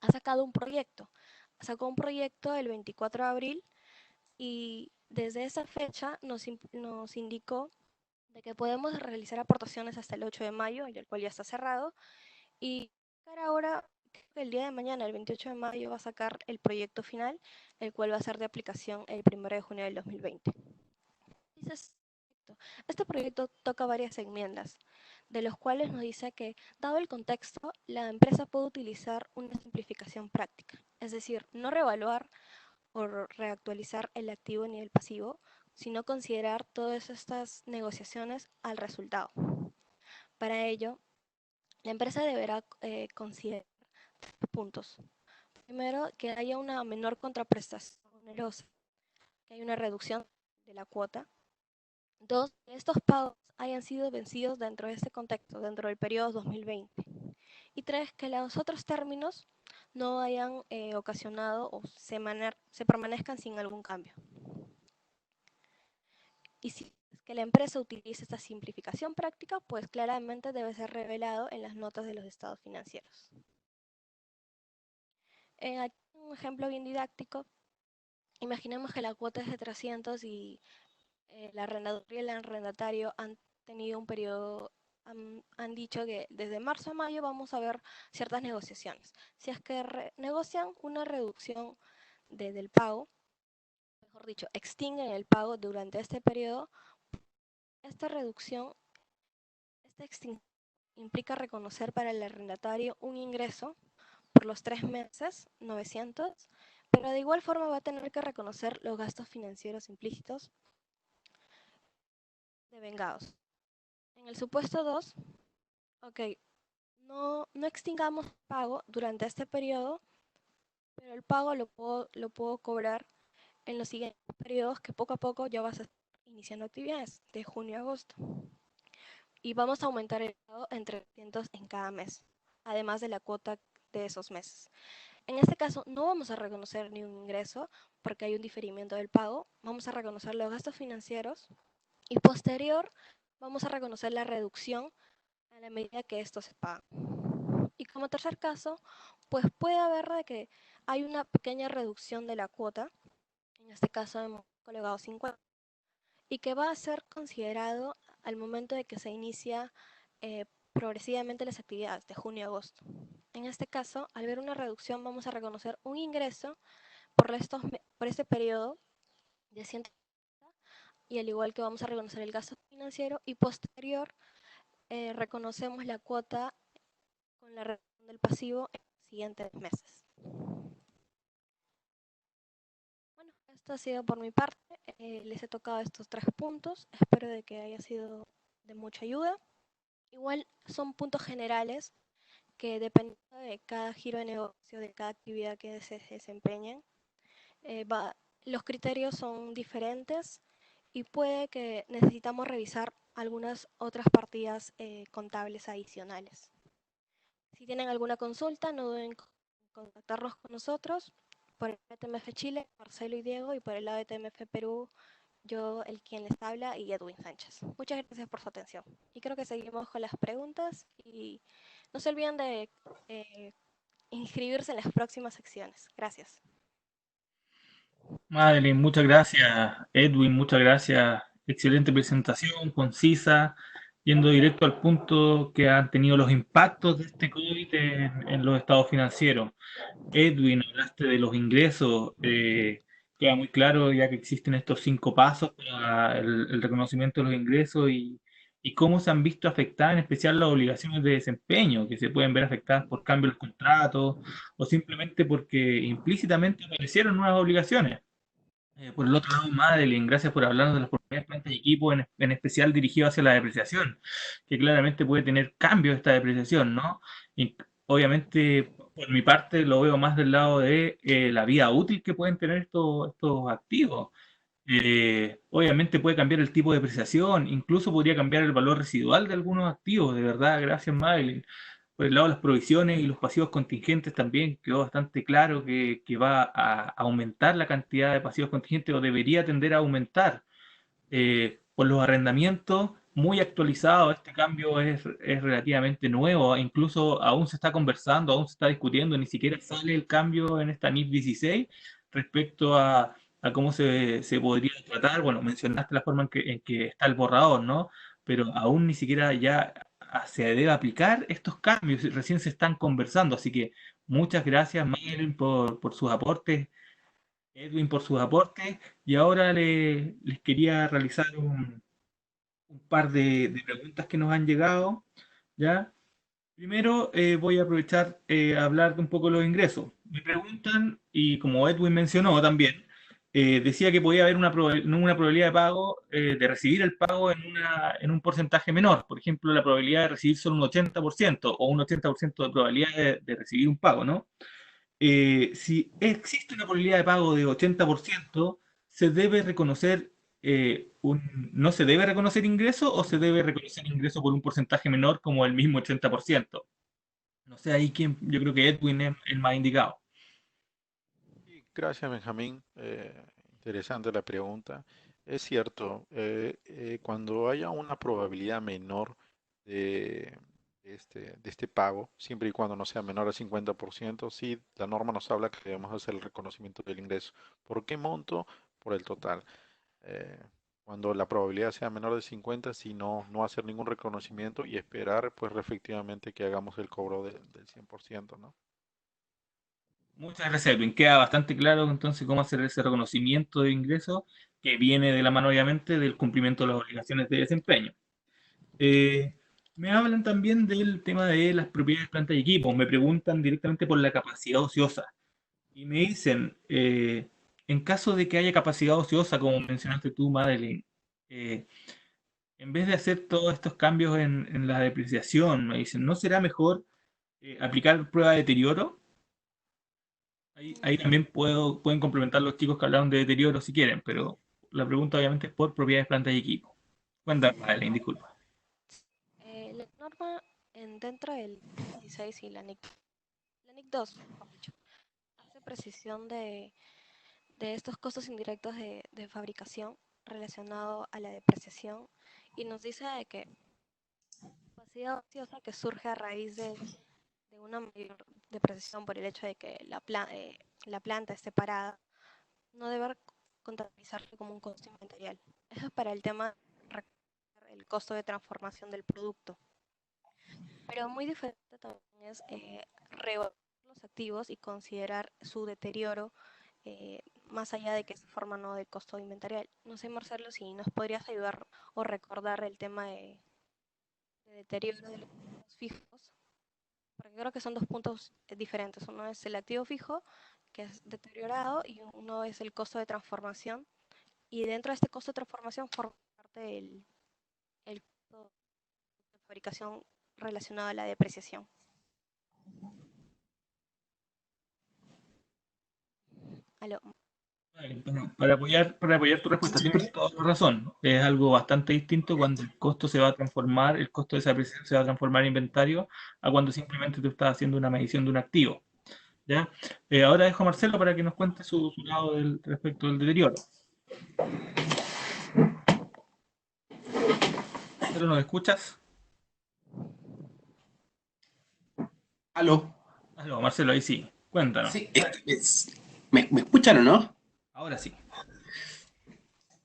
ha sacado un proyecto. Sacó un proyecto el 24 de abril y desde esa fecha nos indicó de que podemos realizar aportaciones hasta el 8 de mayo, el cual ya está cerrado, y ahora el día de mañana, el 28 de mayo, va a sacar el proyecto final, el cual va a ser de aplicación el 1 de junio del 2020. Este proyecto toca varias enmiendas, de los cuales nos dice que, dado el contexto, la empresa puede utilizar una simplificación práctica, es decir, no reevaluar o reactualizar el activo ni el pasivo, sino considerar todas estas negociaciones al resultado. Para ello, la empresa deberá considerar 3 puntos. Primero, que haya una menor contraprestación onerosa, que haya una reducción de la cuota. 2, que estos pagos hayan sido vencidos dentro de este contexto, dentro del periodo 2020. Y 3, que los otros términos no hayan ocasionado o se permanezcan sin algún cambio. Y si es que la empresa utiliza esta simplificación práctica, pues claramente debe ser revelado en las notas de los estados financieros. Aquí un ejemplo bien didáctico. Imaginemos que la cuota es de 300 y la arrendadora y el arrendatario han tenido un periodo, han dicho que desde marzo a mayo vamos a ver ciertas negociaciones. Si es que negocian una reducción del pago, mejor dicho, extinguen el pago durante este periodo, esta reducción, esta extinción implica reconocer para el arrendatario un ingreso por los 3 meses, 900, pero de igual forma va a tener que reconocer los gastos financieros implícitos devengados. En el supuesto 2, ok, no extingamos el pago durante este periodo, pero el pago lo puedo cobrar en los siguientes periodos que poco a poco ya vas a estar iniciando actividades, de junio a agosto. Y vamos a aumentar el pago en 300 en cada mes, además de la cuota de esos meses. En este caso no vamos a reconocer ni un ingreso porque hay un diferimiento del pago, vamos a reconocer los gastos financieros y posterior vamos a reconocer la reducción a la medida que estos se pagan. Y como tercer caso, pues puede haber de que hay una pequeña reducción de la cuota, en este caso hemos colocado 50, y que va a ser considerado al momento de que se inicia progresivamente las actividades de junio a agosto. En este caso, al ver una reducción, vamos a reconocer un ingreso por este periodo de 150 y al igual que vamos a reconocer el gasto financiero y posterior reconocemos la cuota con la reducción del pasivo en los siguientes meses. Bueno, esto ha sido por mi parte. Les he tocado estos 3 puntos. Espero de que haya sido de mucha ayuda. Igual son puntos generales que dependiendo de cada giro de negocio, de cada actividad que se desempeñen, los criterios son diferentes y puede que necesitamos revisar algunas otras partidas contables adicionales. Si tienen alguna consulta, no duden en contactarnos con nosotros. Por el TMF Chile, Marcelo y Diego, y por el lado de TMF Perú, yo, el quien les habla, y Edwin Sánchez. Muchas gracias por su atención. Y creo que seguimos con las preguntas y no se olviden de inscribirse en las próximas secciones. Gracias. Madeline, muchas gracias. Edwin, muchas gracias. Excelente presentación, concisa, yendo directo al punto que han tenido los impactos de este COVID en los estados financieros. Edwin, hablaste de los ingresos. Queda muy claro ya que existen estos 5 pasos para el reconocimiento de los ingresos y cómo se han visto afectadas, en especial las obligaciones de desempeño, que se pueden ver afectadas por cambios de los contratos o simplemente porque implícitamente aparecieron nuevas obligaciones. Por el otro lado, Madeline, gracias por hablarnos de las propiedades, plantas y equipos, en especial dirigido hacia la depreciación, que claramente puede tener cambios esta depreciación, ¿no? Y obviamente, por mi parte, lo veo más del lado de la vida útil que pueden tener estos activos. Obviamente puede cambiar el tipo de depreciación, incluso podría cambiar el valor residual de algunos activos, de verdad, gracias, Madeline. Por el lado de las provisiones y los pasivos contingentes también quedó bastante claro que va a aumentar la cantidad de pasivos contingentes o debería tender a aumentar. Por los arrendamientos, muy actualizado, este cambio es relativamente nuevo, incluso aún se está conversando, aún se está discutiendo, ni siquiera sale el cambio en esta NIF 16 respecto a cómo se podría tratar. Bueno, mencionaste la forma en que está el borrador, ¿no? Pero aún ni siquiera ya se debe aplicar estos cambios, recién se están conversando, así que muchas gracias, Maylin, por sus aportes, Edwin, por sus aportes, y ahora les quería realizar un par de preguntas que nos han llegado, ¿ya? Primero, voy a aprovechar a hablar un poco de los ingresos. Me preguntan, y como Edwin mencionó también, decía que podía haber una probabilidad de pago, de recibir el pago en un porcentaje menor. Por ejemplo, la probabilidad de recibir solo un 80% o un 80% de probabilidad de recibir un pago, ¿no? Si existe una probabilidad de pago de 80%, se debe reconocer ¿no se debe reconocer ingreso o se debe reconocer ingreso por un porcentaje menor como el mismo 80%? No sé, ahí quién, yo creo que Edwin es el más indicado. Y gracias, Benjamín. Interesante la pregunta. Es cierto, cuando haya una probabilidad menor de, de este pago, siempre y cuando no sea menor al 50%, sí, la norma nos habla que debemos hacer el reconocimiento del ingreso. ¿Por qué monto? Por el total. Eh, Cuando la probabilidad sea menor de 50, si no hacer ningún reconocimiento y esperar, pues efectivamente que hagamos el cobro del 100%, ¿no? Muchas gracias, Edwin. Queda bastante claro entonces cómo hacer ese reconocimiento de ingreso que viene de la mano, obviamente, del cumplimiento de las obligaciones de desempeño. Eh, Me hablan también del tema de las propiedades, plantas y equipos. Me preguntan directamente por la capacidad ociosa. Y me dicen, en caso de que haya capacidad ociosa, como mencionaste tú, Madeline, eh, en vez de hacer todos estos cambios en la depreciación, me dicen, ¿no será mejor aplicar prueba de deterioro? Ahí también pueden complementar los chicos que hablaron de deterioro si quieren, pero la pregunta obviamente es por propiedades, plantas y equipo. Cuéntame, Madeline, disculpa. La norma dentro del 16 y la NIC La NIC 2, mejor dicho, hace precisión de estos costos indirectos de fabricación relacionado a la depreciación y nos dice de que la capacidad ociosa que surge a raíz de una mayor depreciación por el hecho de que la planta esté parada no debe contabilizarse como un costo inventarial. Eso es para el tema el costo de transformación del producto. Pero muy diferente también es reevaluar los activos y considerar su deterioro más allá de que se forma no del costo inventarial. No sé, Marcelo, si nos podrías ayudar o recordar el tema de deterioro de los activos fijos, porque creo que son dos puntos diferentes. Uno es el activo fijo, que es deteriorado, y uno es el costo de transformación. Y dentro de este costo de transformación forma parte el costo de fabricación relacionado a la depreciación. Aló. Bueno, para apoyar tu respuesta, tienes toda la razón. Es algo bastante distinto cuando el costo se va a transformar, el costo de esa apreciación se va a transformar en inventario, a cuando simplemente tú estás haciendo una medición de un activo. ¿Ya? Ahora dejo a Marcelo para que nos cuente su lado respecto del deterioro. Marcelo, ¿nos escuchas? Aló. Aló, Marcelo, ahí sí. Cuéntanos. Sí, ¿me escuchan o no? Ahora sí.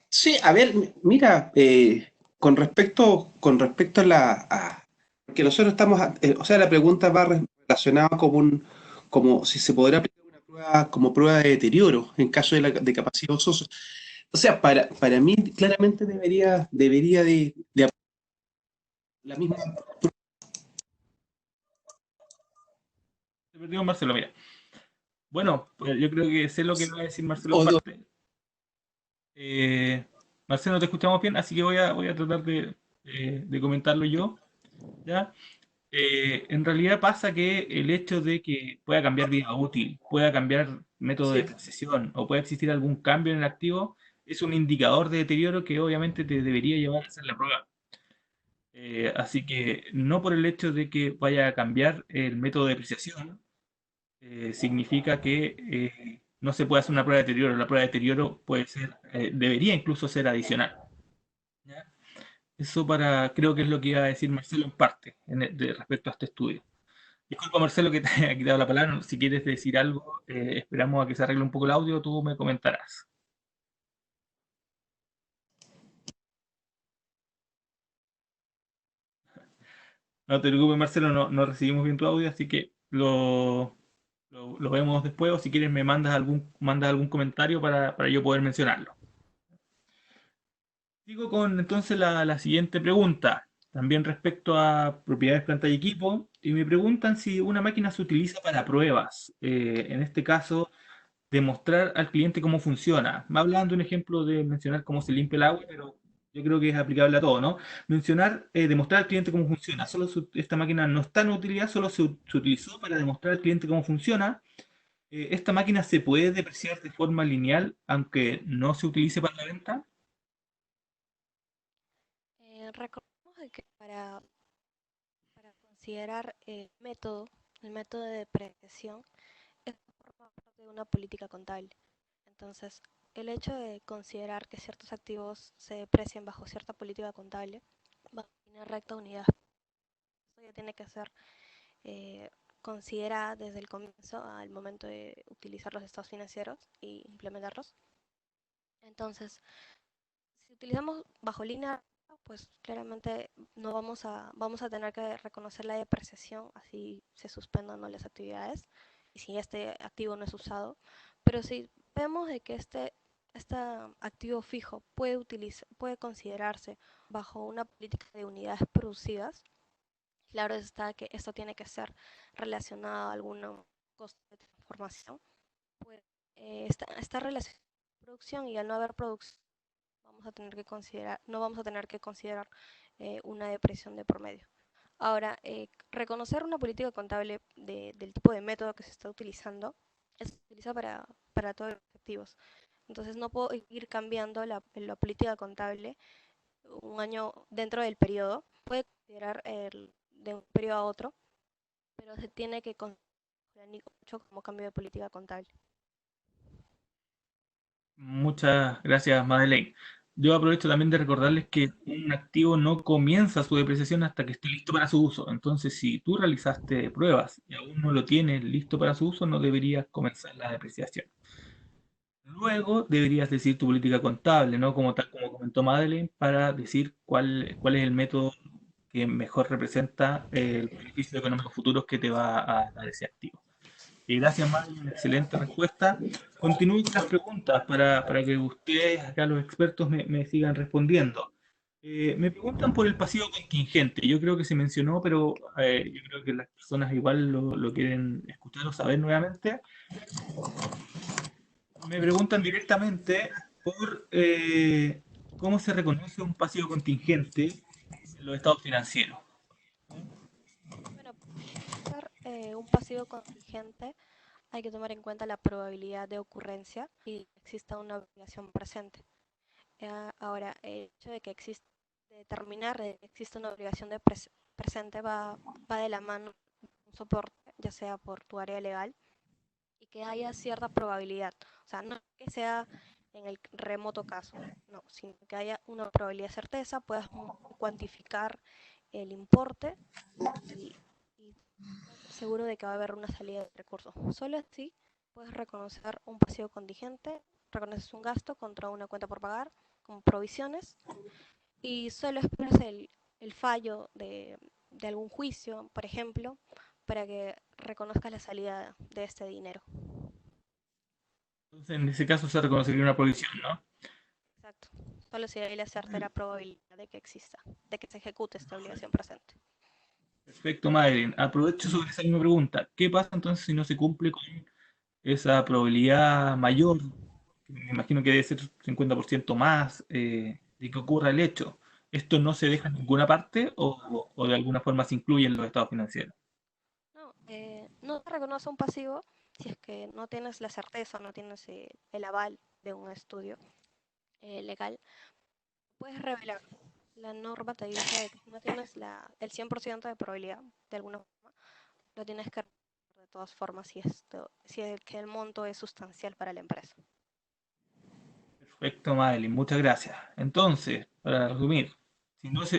Sí, a ver, mira, con respecto que nosotros estamos, o sea, la pregunta va relacionada como si se podrá aplicar una prueba como prueba de deterioro en caso de capacidad ociosa. O sea, para mí claramente debería de la misma. Te perdimos, Marcelo, mira. Bueno, pues yo creo que sé lo que va a decir Marcelo en o- parte. Eh, Marcelo, no te escuchamos bien, así que voy a tratar de comentarlo yo. ¿Ya? En realidad pasa que el hecho de que pueda cambiar vida útil, pueda cambiar método de sí, precesión o pueda existir algún cambio en el activo es un indicador de deterioro que obviamente te debería llevar a hacer la prueba. Así que no por el hecho de que vaya a cambiar el método de depreciación, significa que no se puede hacer una prueba de deterioro. La prueba de deterioro puede ser, debería incluso ser adicional. ¿Ya? Eso creo que es lo que iba a decir Marcelo en parte respecto a este estudio. Disculpa, Marcelo, que te haya quitado la palabra. Si quieres decir algo, esperamos a que se arregle un poco el audio, tú me comentarás. No te preocupes, Marcelo, no recibimos bien tu audio, así que lo vemos después, o si quieres me mandas algún comentario para yo poder mencionarlo. Sigo con entonces la siguiente pregunta, también respecto a propiedades, planta y equipo, y me preguntan si una máquina se utiliza para pruebas. En este caso, demostrar al cliente cómo funciona. Me hablaban de un ejemplo de mencionar cómo se limpia el agua, pero yo creo que es aplicable a todo, ¿no? Demostrar al cliente cómo funciona. Esta máquina no está en utilidad, solo se utilizó para demostrar al cliente cómo funciona. Esta máquina se puede depreciar de forma lineal, aunque no se utilice para la venta. Recordemos de que para considerar el método de depreciación, esto forma parte de una política contable. Entonces, el hecho de considerar que ciertos activos se deprecian bajo cierta política contable, bajo línea recta unidad, eso ya tiene que ser eh, considerada desde el comienzo al momento de utilizar los estados financieros y implementarlos. Entonces, si utilizamos bajo línea, pues claramente no vamos a tener que reconocer la depreciación, así se suspendan no las actividades y si este activo no es usado. Pero si vemos de que este activo fijo puede considerarse bajo una política de unidades producidas, claro está que esto tiene que ser relacionado a algún costo de transformación. Pues está relacionado a la producción y al no haber producción no vamos a tener que considerar una depresión de promedio. Ahora, reconocer una política contable del tipo de método que se está utilizando se utiliza para todos los activos. Entonces no puedo ir cambiando la política contable un año dentro del periodo. Puede considerar de un periodo a otro, pero se tiene que considerar planifico mucho como cambio de política contable. Muchas gracias, Madeleine. Yo aprovecho también de recordarles que un activo no comienza su depreciación hasta que esté listo para su uso. Entonces, si tú realizaste pruebas y aún no lo tienes listo para su uso, no deberías comenzar la depreciación. Luego deberías decir tu política contable, ¿no? Como tal como comentó Madeleine, para decir cuál es el método que mejor representa el beneficio económico futuro que te va a dar ese activo. Y gracias, Madeleine, excelente respuesta. Continúo con las preguntas para que ustedes, acá los expertos, me sigan respondiendo. Me preguntan por el pasivo contingente. Yo creo que se mencionó, pero yo creo que las personas igual lo quieren escuchar o saber nuevamente. Me preguntan directamente por cómo se reconoce un pasivo contingente en los estados financieros. Bueno, para ser un pasivo contingente hay que tomar en cuenta la probabilidad de ocurrencia y que exista una obligación presente. Ahora, el hecho de que existe, de determinar de que existe una obligación de presente va de la mano de un soporte, ya sea por tu área legal, y que haya cierta probabilidad. O sea, no que sea en el remoto caso, no, sino que haya una probabilidad de certeza, puedas cuantificar el importe y seguro de que va a haber una salida de recursos. Solo así puedes reconocer un pasivo contingente, reconoces un gasto contra una cuenta por pagar, con provisiones, y solo esperas el fallo de algún juicio, por ejemplo, para que reconozcas la salida de este dinero. Entonces, en ese caso se reconocería una provisión, ¿no? Exacto. Solo si hay la certera probabilidad de que exista, de que se ejecute esta obligación presente. Perfecto, Madeline. Aprovecho sobre esa misma pregunta. ¿Qué pasa entonces si no se cumple con esa probabilidad mayor? Me imagino que debe ser 50% más de que ocurra el hecho. ¿Esto no se deja en ninguna parte o de alguna forma se incluye en los estados financieros? No, no te reconoce un pasivo si es que no tienes la certeza, no tienes el aval de un estudio legal. Puedes revelar. La norma te dice de que si no tienes el 100% de probabilidad, de alguna forma, lo tienes que revelar de todas formas si es que el monto es sustancial para la empresa. Perfecto, Madeline. Muchas gracias. Entonces, para resumir,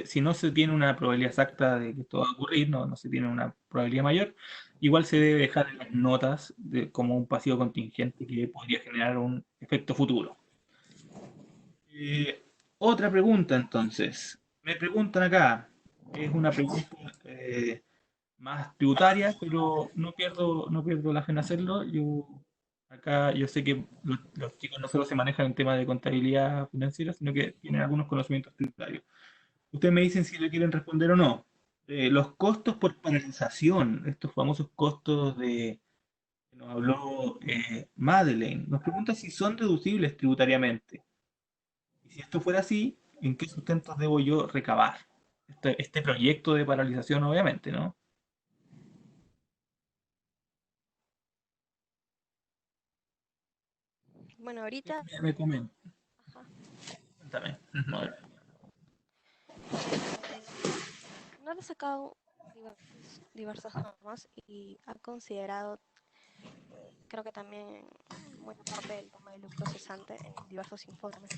si no se tiene una probabilidad exacta de que esto va a ocurrir, no se tiene una probabilidad mayor, igual se debe dejar en las notas como un pasivo contingente que podría generar un efecto futuro. Eh, Otra pregunta entonces. Me preguntan acá, es una pregunta más tributaria, pero no pierdo la fe en hacerlo. Acá yo sé que los chicos no solo se manejan en temas de contabilidad financiera, sino que tienen algunos conocimientos tributarios. Ustedes me dicen si le quieren responder o no. Los costos por paralización, estos famosos costos de que nos habló Madeleine, nos pregunta si son deducibles tributariamente. Y si esto fuera así, ¿en qué sustentos debo yo recabar? Este proyecto de paralización, obviamente, ¿no? Bueno, ahorita Me comenta. ajá, Cuéntame. No, no le he sacado diversas normas y ha considerado, creo que también muy aparte del tema del lucro cesante en diversos informes.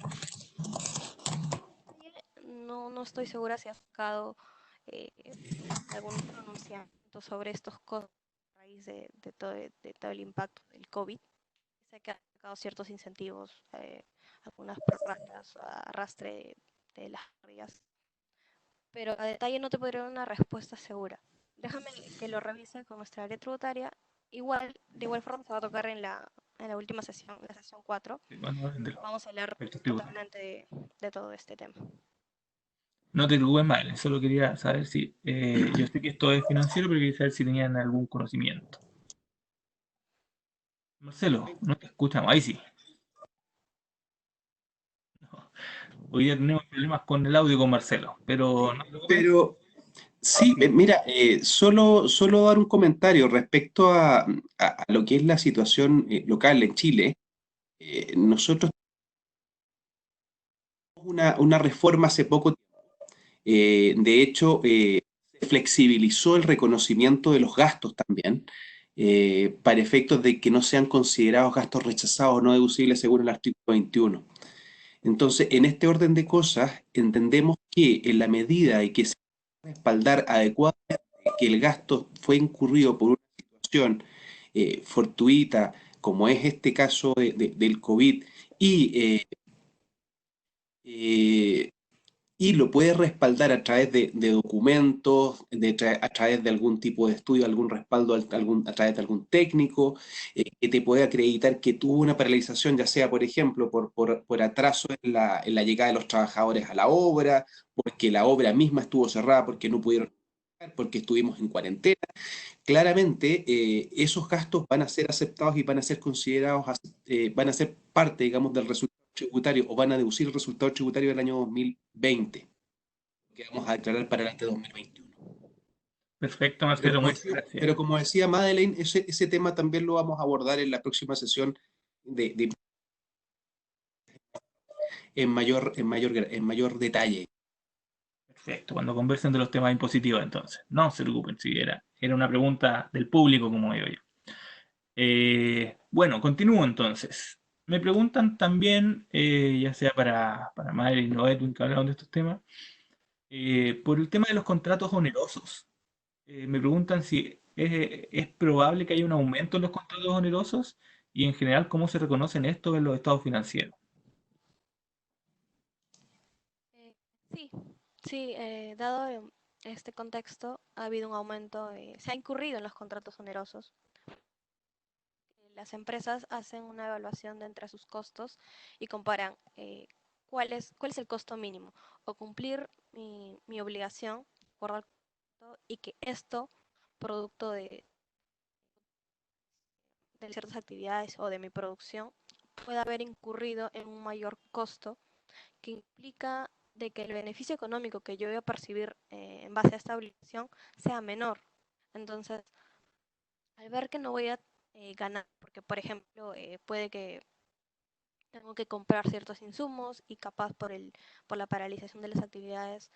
No estoy segura si ha sacado eh, algún pronunciamiento sobre estos costos a raíz de todo el impacto del COVID. Sé que ha sacado ciertos incentivos, algunas prorratas, arrastre de las rías, pero a detalle no te podría dar una respuesta segura. Déjame que lo revise con nuestra área tributaria. De igual forma se va a tocar en la última sesión, la sesión 4. bueno, Vamos a hablar efectos tributarios. totalmente de todo este tema. No te preocupes, Madeleine, solo quería saber si. Yo sé que esto es financiero, pero quería saber si tenían algún conocimiento. Marcelo, no te escuchamos, ahí sí. No. Hoy día tenemos problemas con el audio con Marcelo, pero no te preocupes. Pero sí, mira, solo dar un comentario respecto a lo que es la situación local en Chile. Nosotros tuvimos una reforma hace poco tiempo. De hecho, se flexibilizó el reconocimiento de los gastos también. para efectos de que no sean considerados gastos rechazados o no deducibles según el artículo 21. Entonces, en este orden de cosas, entendemos que en la medida en que se puede respaldar adecuadamente que el gasto fue incurrido por una situación fortuita, como es este caso del COVID, y eh, y lo puede respaldar a través de documentos, a través de algún tipo de estudio, algún respaldo, a través de algún técnico, que te puede acreditar que tuvo una paralización, ya sea, por ejemplo, por atraso en la llegada de los trabajadores a la obra, porque la obra misma estuvo cerrada, porque no pudieron, porque estuvimos en cuarentena. Claramente, esos gastos van a ser aceptados y van a ser considerados, van a ser parte, digamos, del resultado tributario o van a deducir el resultado tributario del año 2020 que vamos a declarar para el año 2021. Perfecto, Pero Marcelo, como muchas decía, gracias. pero como decía Madeleine, ese tema también lo vamos a abordar en la próxima sesión en mayor detalle. Perfecto, cuando conversen de los temas impositivos, entonces. No se preocupen, si era una pregunta del público, como digo yo. Bueno, continúo entonces. Me preguntan también, ya sea para Madeline o Edwin, que hablaron de estos temas, por el tema de los contratos onerosos. Me preguntan si es probable que haya un aumento en los contratos onerosos y en general cómo se reconocen estos en los estados financieros. Eh, sí, sí, dado este contexto, ha habido un aumento, se ha incurrido en los contratos onerosos. Las empresas hacen una evaluación de entre sus costos y comparan cuál es el costo mínimo o cumplir mi obligación por el costo y que esto, producto de ciertas actividades o de mi producción, pueda haber incurrido en un mayor costo que implica de que el beneficio económico que yo voy a percibir en base a esta obligación sea menor. Entonces, al ver que no voy a ganar, porque por ejemplo puede que tengo que comprar ciertos insumos y capaz por la paralización de las actividades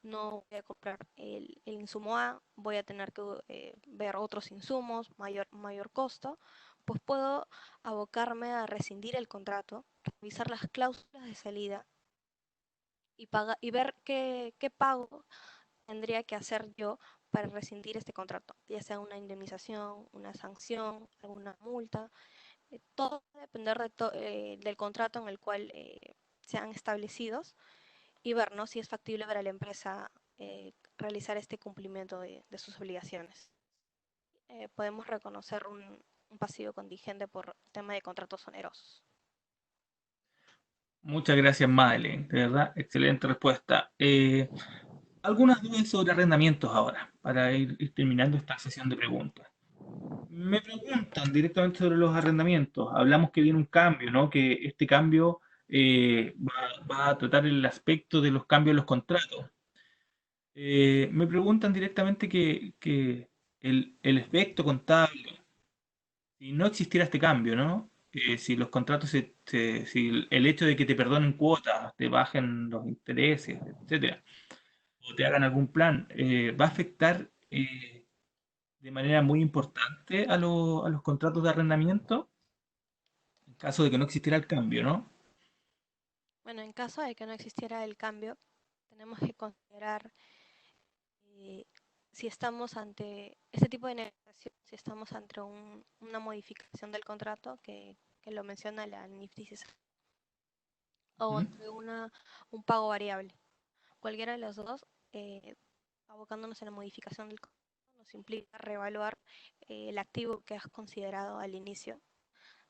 no voy a comprar el insumo A, voy a tener que ver otros insumos, mayor costo, pues puedo abocarme a rescindir el contrato, revisar las cláusulas de salida y ver qué pago tendría que hacer yo para rescindir este contrato, ya sea una indemnización, una sanción, alguna multa. Todo va a depender del contrato en el cual sean establecidos y ver, ¿no?, si es factible para la empresa realizar este cumplimiento de sus obligaciones. Podemos reconocer un pasivo contingente por tema de contratos onerosos. Muchas gracias, Madeleine. De verdad, excelente respuesta. Algunas dudas sobre arrendamientos ahora, para ir terminando esta sesión de preguntas. Me preguntan directamente sobre los arrendamientos. Hablamos que viene un cambio, ¿no? Que este cambio va a tratar el aspecto de los cambios en los contratos. Me preguntan directamente que el efecto contable, si no existiera este cambio, ¿no? Si los contratos, si el hecho de que te perdonen cuotas, te bajen los intereses, etcétera, o te hagan algún plan, va a afectar de manera muy importante a los contratos de arrendamiento en caso de que no existiera el cambio, ¿no? Bueno, en caso de que no existiera el cambio, tenemos que considerar eh, si estamos ante este tipo de negociación, si estamos ante una modificación del contrato que lo menciona la NIF 16, o ¿Mm? ante un pago variable. Cualquiera de los dos, abocándonos en la modificación del contrato, nos implica reevaluar el activo que has considerado al inicio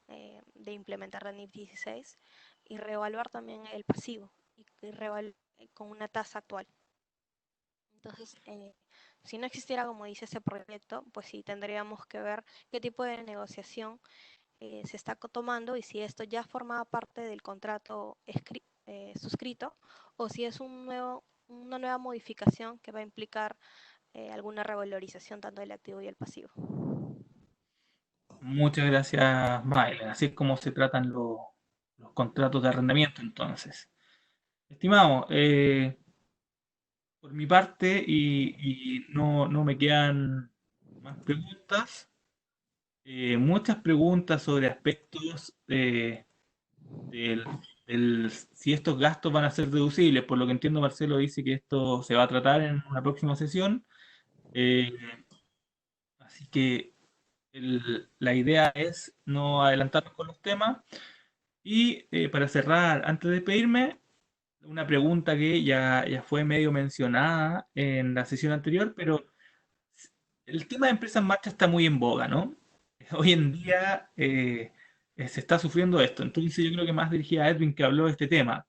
de implementar la NIF 16 y reevaluar también el pasivo y reevaluar con una tasa actual. Entonces, si no existiera, como dice ese proyecto, pues sí tendríamos que ver qué tipo de negociación se está tomando y si esto ya formaba parte del contrato suscrito o si es una nueva modificación que va a implicar alguna revalorización tanto del activo y el pasivo. Muchas gracias, Mailen. Así es como se tratan los contratos de arrendamiento, entonces. Estimado, por mi parte, y no me quedan más preguntas, muchas preguntas sobre aspectos del, si estos gastos van a ser deducibles. Por lo que entiendo, Marcelo dice que esto se va a tratar en una próxima sesión. Eh, Así que la idea es no adelantarnos con los temas. Y para cerrar, antes de despedirme, una pregunta que ya fue medio mencionada en la sesión anterior, pero el tema de empresa en marcha está muy en boga, ¿no? Hoy en día se está sufriendo esto, entonces yo creo que más dirigida a Edwin que habló de este tema.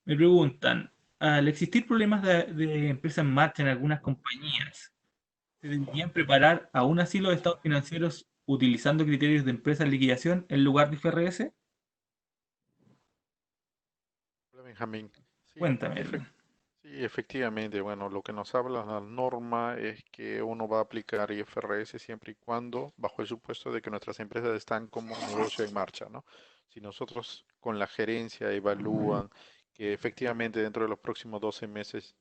Me preguntan, al existir problemas de empresa en marcha en algunas compañías, ¿se deberían preparar aún así los estados financieros utilizando criterios de empresa en liquidación en lugar de IFRS? Hola, Benjamín. Sí, Cuéntame, Edwin. sí, efectivamente. Bueno, lo que nos habla la norma es que uno va a aplicar IFRS siempre y cuando, bajo el supuesto de que nuestras empresas están como negocio en marcha, ¿no? Si nosotros con la gerencia evalúan que efectivamente dentro de los próximos 12 meses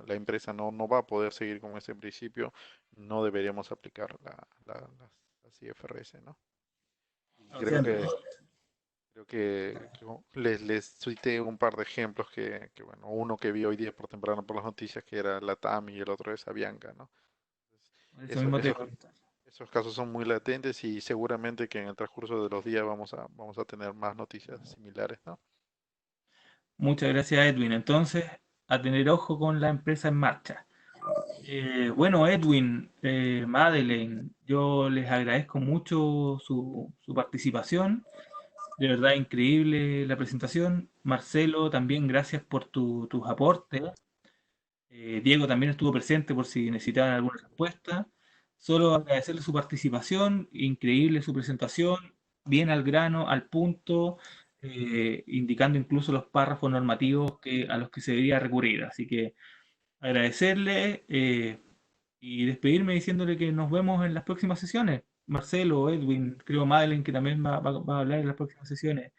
la empresa no va a poder seguir con ese principio, no deberíamos aplicar las IFRS, ¿no? Y O sea, les cité un par de ejemplos bueno, uno que vi hoy día por temprano por las noticias que era la TAMI y el otro es Avianca, ¿no? eso Eso, mismo te esos, iba a preguntar. esos casos son muy latentes y seguramente que en el transcurso de los días vamos a tener más noticias similares, ¿no? Muchas gracias, Edwin. Entonces, a tener ojo con la empresa en marcha. Bueno, Edwin, Madeleine, yo les agradezco mucho su participación. De verdad, increíble la presentación. Marcelo, también gracias por tus aportes. Diego también estuvo presente por si necesitaban alguna respuesta. Solo agradecerle su participación, increíble su presentación, bien al grano, al punto, indicando incluso los párrafos normativos a los que se debería recurrir. Así que agradecerle y despedirme diciéndole que nos vemos en las próximas sesiones. Marcelo, Edwin, creo Madeleine que también va a hablar en las próximas sesiones.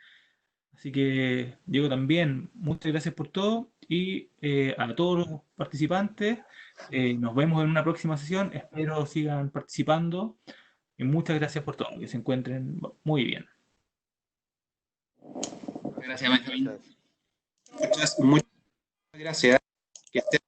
Así que, Diego, también, muchas gracias por todo y a todos los participantes, nos vemos en una próxima sesión. Espero sigan participando y muchas gracias por todo. Que se encuentren muy bien. Gracias, Benjamín. Gracias. Muchas gracias. Que estés